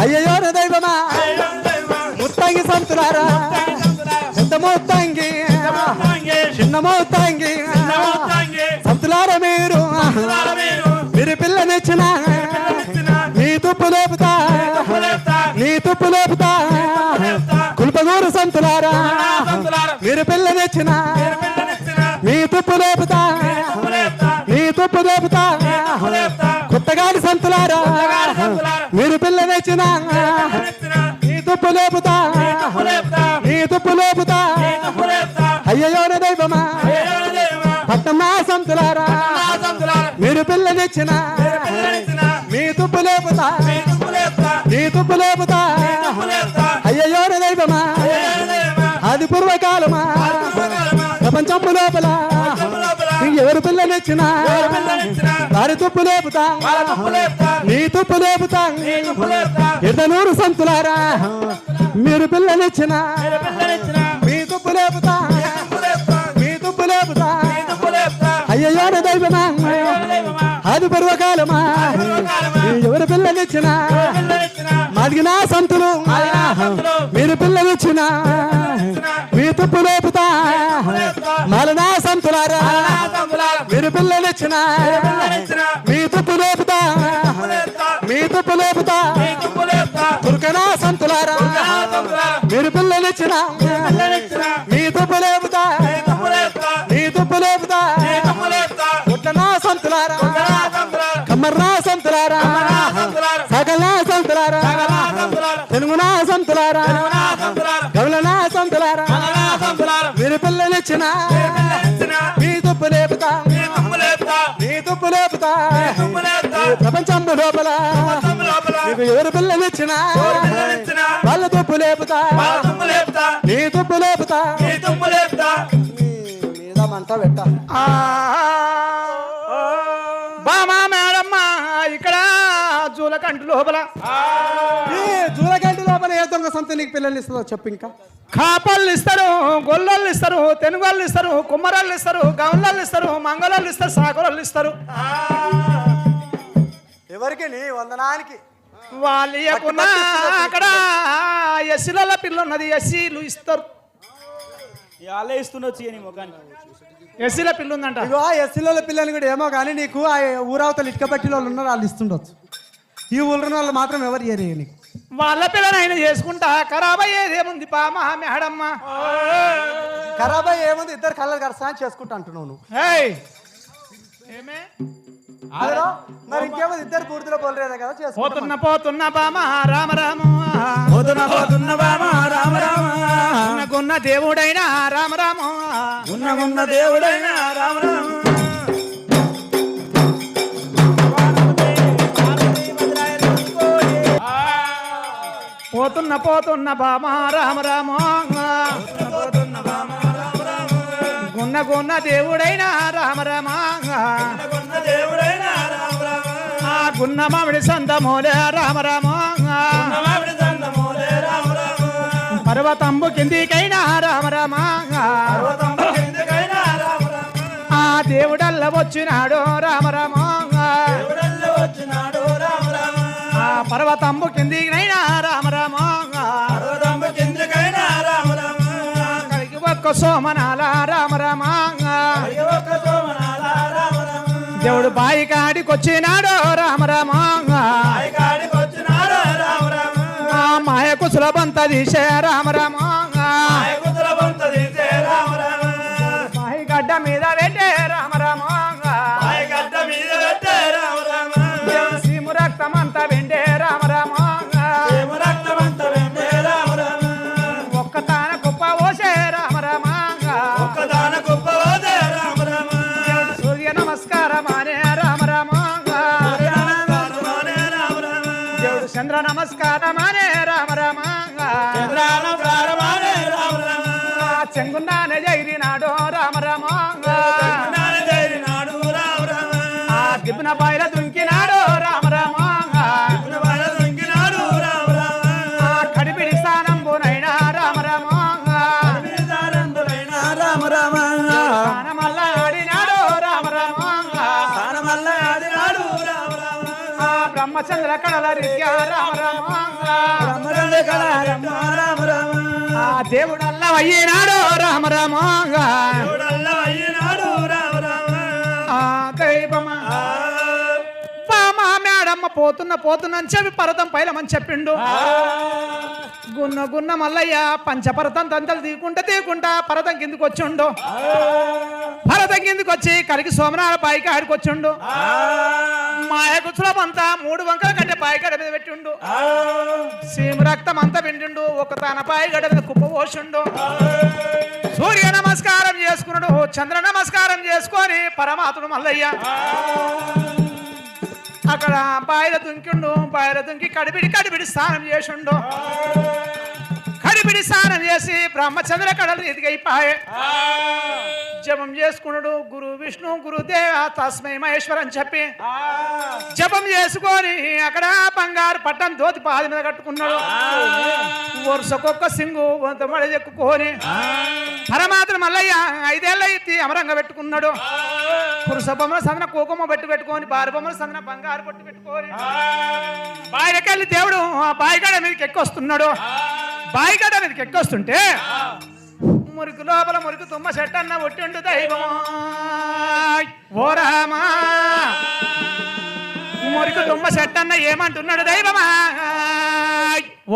అయ్యయ్యో నా దైవమా, ముత్తంగి సంతులారా, ఎంత మొత్తంగి చిన్న మొత్తంగి సంతులారా, మీరు మీరు పిల్లనిచ్చిన నీ తుప్పు లేపుతా, నీ తుప్పు లేపుతా కుల్పగూరు సంతులారా, మీరు పిల్లనిచ్చిన నీ తుప్పు లేపుతా, నీ తుప్పు లేపుతా కొత్తగాడి సంతులారా, మీరు పిల్లనిచ్చిన నీ తుప్పు లేపుతా, నీ తుప్పు లేపుతా అయ్యయ్యో నా దైవమా, పట్టమ్మా సంతులారా, మీరు పిల్లనిచ్చిన మీ తుప్పు లేపుతా, నీ తుప్పు లేపుతా అయ్యయ్యో నా దైవమా, అది పూర్వకాలమా ప్రపంచం లోపల ఎవరు పిల్లనిచ్చిన వారి తుప్పు లేపుతా, నీ తుప్పు లేపుతా ఎడనూరు సంతులారా, మీరు పిల్లనిచ్చిన మీ తుప్పు లేపుతా, మీ తుప్పు లేపుతా అయ్యయ్యో నా దైవమా, అది పూర్వకాలమా ఎవరు పిల్లనిచ్చిన మాదిగిన సంతులు, మీరు పిల్లనిచ్చిన మీ తుప్పు లేపుతా మాలనా సంతులారా, మీరు పిల్లనిచ్చిన మీ తుప్పు లేపుతా, మీ తుప్పు లేపుతా తుర్కనా సంతులారా, మీరు పిల్లనిచ్చిన మీ తుప్పు లేపుతా, మీ తుప్పు లేపుతా పుట్టనా సంతులారా, కమ్మర్నా సంతులారా, సగలా సంతులారా, తెలుగునా సంతులారా, గౌలనా సంతులారా, మీరు పిల్లనిచ్చిన మీ తుప్పు లేపుతా, నీ తుప్పు లేపుతా ప్రపంచం లోపల నీకు ఎవరు పిల్లనిచ్చిన వాళ్ళ తుప్పు లేపుతా, నీ తుప్పు లేపుతా మీద మంట పెట్ట. బామా మేడమ్మ ఇక్కడ జూలకంటి లోపల, ఈ జూలకంటి లోపల ఏ దొంగ సంత నీకు పిల్లల్ని ఇస్తుందో చెప్పు. ఇంకా కాపళ్ళు ఇస్తారు, గొల్లలు ఇస్తారు, తెనుగోళ్ళు ఇస్తారు, కుమ్మరాళ్ళు ఇస్తారు, గౌన్లు ఇస్తారు, మంగళాలు ఇస్తారు, సాకులు ఇస్తారు. ఎవరికి నీ వందనానికి వాళ్ళు ఇవ్వకున్నా అక్కడ ఎస్సీల పిల్ల ఉన్నది, ఎస్సీలు ఇస్తారు. ఎస్సీల పిల్ల ఉందంట. ఇగో ఎస్సీల పిల్లని కూడా ఏమో కానీ నీకు ఆ ఊరవతలు ఇటుక పట్టిన వాళ్ళు ఉన్నారు, వాళ్ళు ఇస్తుండొచ్చు. ఈ ఊళ్ళో వాళ్ళు మాత్రం ఎవరు ఏరే నీకు. వాళ్ళ పిల్లని ఆయన చేసుకుంటా ఖరాబ్ అయ్యేదేముంది పామా మేడమ్మ, ఖరాబ్ అయ్యి ఏముంది, ఇద్దరు కళ్ళలు కరసా అని చేసుకుంటా అంటున్నావు నువ్వు. ఏమే మరి ఇంకేముంది, ఇద్దరు పూర్తిలో పోలేదా కదా చేసుకుంటా. పోతున్న పోతున్న బామా రామ రామ, పోతున్న పోతున్న బామా రామ రామ, గున్న దేవుడైనా రామ రామ, ఉన్న దేవుడైనా రామ రామ. పోతున్న పోతున్న బామా రామ రామ, గున్న గున్న దేవుడైనా రామ రామ, దేవుడైనా గున్న మామిడి సందమూలే రామ రామ మామిడి సందమూలే రామ రామ పర్వతంబు కిందికైనా రామ రామ పర్వతంబు కిందికైనా రామ రామ ఆ దేవుడల్ల వచ్చినాడు రామ రామ దేవుడల్లి వచ్చినాడు రామ రామ ఆ పర్వతంబు కిందికైనా రామ రామ పర్వతంబు కిందికైనా రామ రామ కలిగి ఒక్క సోమనాల రామ రామ కలిగి ఒక్క సోమనాల రామ రామ దేవుడు బాయి కాడికొచ్చినాడు రామ రామ ఆయకాడికి వచ్చినాడు రామ రామ ఆ మాయకు సులభంత తీసే రామ రామ ఆయకుతుల బొంత తీసే రామ రామ మాయి గడ్డ మీద పెట్టే రామ రామ ఆయగడ్డ మీద పెట్టే రామ రామ సీము రక్తమంతా వెండే రామ రామ ప్రేమ రక్తమంత వెంటే రామ రామ ఒక్క తాన కుప్ప పోసే రామ రామ ఒక్కదాన గొప్ప పోతే రామ రామ సూర్య నమస్కారం అనే రామ రామ సూర్యనమస్కారమానే రామ రామ దేవుడు చంద్ర నమస్కారం అనే రామ రామ చంద్రానమస్కారమానే రామ రామ చెంగున్నానే జైరినాడు రామ రామ నాన్న చేరినాడు రామ రామ ఆ దిబ్బున బాయిల దుంకినాడు రామ రామ పునవాడ దొంగినాడు రామ రామ ఆ కడిపిడి స్థానంబునైనా రామ రామ వీరదానందులైన రామ రామ స్థానమల్ల ఆడినాడు రామ రామ స్థానమల్ల ఆదినాడు రామ రామ ఆ బ్రహ్మచంద్ర కళల రీత్యా రామ రామ బ్రహ్మరంగ కళారమ్మ రామ రామ ఆ దేవుడల్ల అయ్యినాడు రామ రామ దేవుడల్ల అయ్యినాడు రామ రామ ఆ దైవమా మా మేడమ్మ పోతున్న చెప్పి పర్వతం పైలమని చెప్పిండు గున్న గున్న మల్లయ్య పంచపర్వతం తంతలు తీకుంటా పర్వతం కిందికి వచ్చిండు పర్వతం కిందికి వచ్చి కలిగి సోమనాల బాయికి ఆడికొచ్చిండు మాయకు సులభంతా 3 వంకల కట్టే బాయిగడ మీద పెట్టిండు సీము రక్తం అంతా పిండిండు ఒక తన బాయిగడ మీద కుప్ప పోసిండు సూర్య నమస్కారం చేసుకున్నాడు చంద్ర నమస్కారం చేసుకొని పరమాత్ముడు మల్లయ్య అక్కడ బాయిల దుంకిండు బాయిల దుంకి కడిపిడి స్నానం చేసిండు కడిపిడి స్నానం చేసి బ్రహ్మచంద్ర కడలు ఎదిగైపాయే జపం చేసుకున్నాడు గురు విష్ణు గురుదేవ తస్మై మహేశ్వర్ అని చెప్పి జపం చేసుకొని అక్కడ బంగారు పట్టం దోతి పాది మీద కట్టుకున్నాడు వరుసకొక్క సింగు మడి ఎక్కుకొని పరమాత్మ మల్లయ్య 5 ఏళ్ళ ఎత్తి అమరంగా పెట్టుకున్నాడు పురుష బొమ్మల సందన కుంకుమ పెట్టుకొని బారి బొమ్మల సందన బంగారు పట్టు పెట్టుకొని బాయిలకెళ్ళి దేవుడు ఆ బాయిగడ మీదకి ఎక్కొస్తున్నాడు బాయిగడ మీదకి ఎక్కొస్తుంటే మురికి లోపల మురికి తుమ్మ చెట్టన్న ఒట్టిండు దైవమా ఓ రామా మురికి తుమ్మ చెట్టన్న ఏమంటున్నాడు దైవమా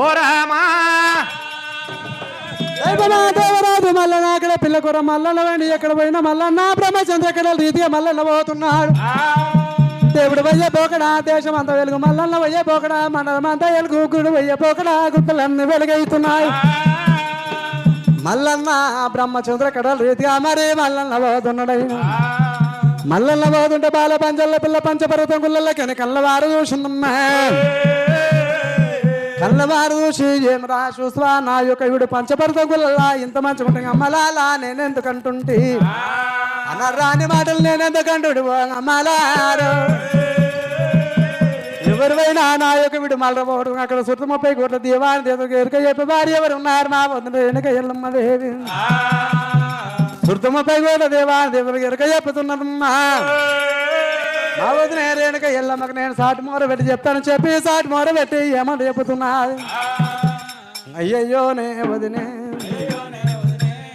ఓ రామా దైవమా దేవరాజు మల్లన్న అక్కడ పిల్లకూర మల్లన్న వెండి ఎక్కడ పోయినా మల్లన్న బ్రహ్మచంద్ర ఎక్కడ రీతిగా మల్లన్న పోతున్నాడు దేవుడు వయ్య పోకడా దేశం అంతా వెలుగు మల్లన్న వయ్య పోకడా మండలం అంతా వెలుగు గుడు వయ్య పోకడా గుట్టలన్నీ వెలుగైతున్నాయి మల్లన్న బ్రహ్మచంద్ర కడల రీతిగా మరి మల్లన్న పోతున్నాడు మల్లన్న పోతుంటే బాల పంచల్ల పిల్ల పంచపర్వతం గుళ్ళకి కళ్ళవారు చూసిందమ్మా కళ్ళవారు చూసి ఏం రా చూస్తా నా యొక్క ఇవిడు పంచపర్వతం గుళ్ళ ఇంత మంచి ఉంటుంది అమ్మలాలా నేనెందుకంటుంటే అనరాని మాటలు నేనెందుకంటుడు అమ్మలారు ఎవరివైనా నా యొక్క వీడు మల్లబోడు అక్కడ సుట్టు 30 కోట్ల దీవాన్ని దేవతకు ఎరుక చెప్పి వారు ఎవరు ఉన్నారు మా వద్ద వెనుక ఎల్లమ్మ దేవి సుట్టు 30 కోట్ల దేవాన్ని దేవతకు ఎరుక చెప్పుతున్నదమ్మా మా వదిన రేణుక ఎల్లమ్మకు నేను సాటి మూర పెట్టి చెప్తాను చెప్పి సాటి మూర పెట్టి ఏమంట చెప్పుతున్నది అయ్యయ్యో నే వదినే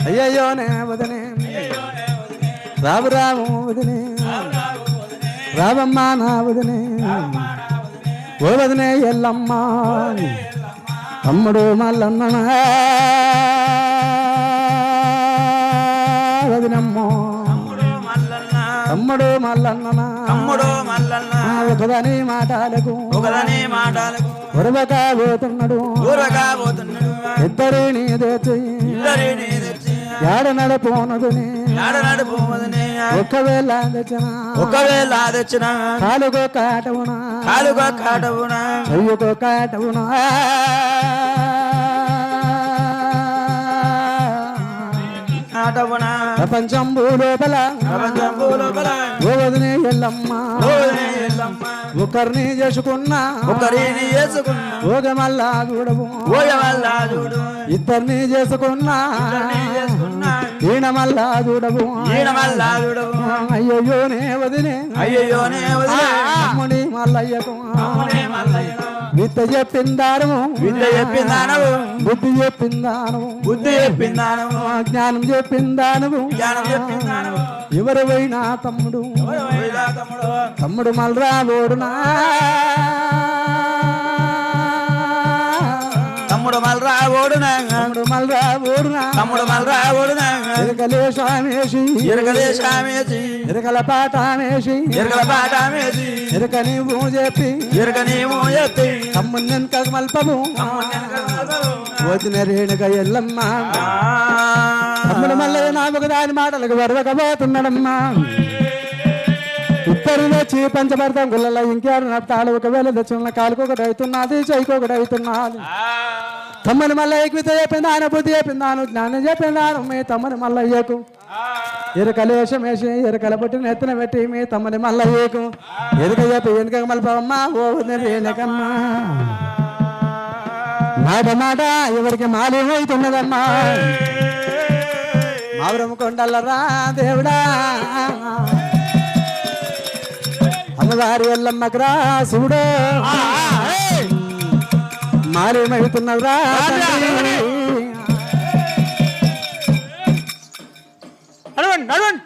అయ్యయ్యో నే వదినే రాము రాము వదినే రామమ్మ నా వదినే ఓ వదినే ఎల్లమ్మ తమ్ముడు మల్లన్న వదినమ్మ తమ్ముడు మల్లన్న ఒకదని మాటలకు ఉరవకపోతున్నాడు ఇద్దరిని తెచ్చి ఏడ నడపోనదుని ఒకవేళ తెచ్చిన కాలుగో కాటవునా చెయ్యుకో కాటవునా నాటవునా ప్రపంచంబు లోపల ప్రపంచంబు లోపల ఓ వదినే ఎల్లమ్మ ఓదినే ఎల్లమ్మ ఒకరిని చేసుకున్నా ఒకరిని చేసుకున్నా ఓగమల్లా చూడవు ఓయవల్లా చూడు ఇద్దరిని చేసుకున్నా చేసుకున్నా ఈయనమల్లా చూడవు ఈయనమల్లా చూడవు అయ్యయ్యోనే వదినే అయ్యయ్యోనే వదిలే అమ్ముని మల్లయ్యకు అమ్మనే మల్లయ్యను విద్య చెప్పిందాను విద్య చెప్పిందానవు బుద్ధి చెప్పిందాను బుద్ధి చెప్పిందానవు జ్ఞానం చెప్పిందాను జ్ఞానం చెప్పిందానవు ఎవరు పోయినా తమ్ముడు ఓయిలా తమ్ముడు తమ్ముడు మల్రా ఓడునా తమ్ముడు మల్రా ఓడునా తమ్ముడు మల్రా ఓడునా తమ్ముడు మల్రా ఓడునా ఎరకలే స్వామేసి ఎరగలే శామేసి ఎరకల పాఠమేసి ఎరగల పాఠమేసి ఎరక నీవు చెప్పి ఎరగ నీవు ఎత్తి తమ్ముని వెనక మల్పము వదిన రేణుక ఎల్లమ్మ తమ్ముడు మల్లయ్య నామకు దాని మాటలకు వరవకపోతున్నాడమ్మా ఇద్దరు వచ్చి పంచభర్తం గుళ్ళ ఇంకేరు నడతాడు ఒకవేళ దక్షిణ కాలుకు ఒకటి అవుతున్నది చెయ్యికి ఒకటి అవుతున్నది తమ్ముని మల్లయ్యకు విద్య చెప్పిందాను బుద్ధి చెప్పిందాను జ్ఞానం చెప్పిందాను మీ తమ్ముని మల్లయ్యకు ఎరకలేశం వేసి ఎరకల పుట్టిన ఎత్తున పెట్టి మీ తమ్ముని మల్లయ్యకు ఎరుక చెప్పి వెనుక మలపమ్మా ఓ వెనకమ్మా మాట మాట ఎవరికి మాలేమవుతున్నదమ్మా మావురం కొండలరా దేవుడా అమ్మవారి ఎల్లమ్మకరా శివుడు మారేమవుతున్నవరా నడవండి నడవండి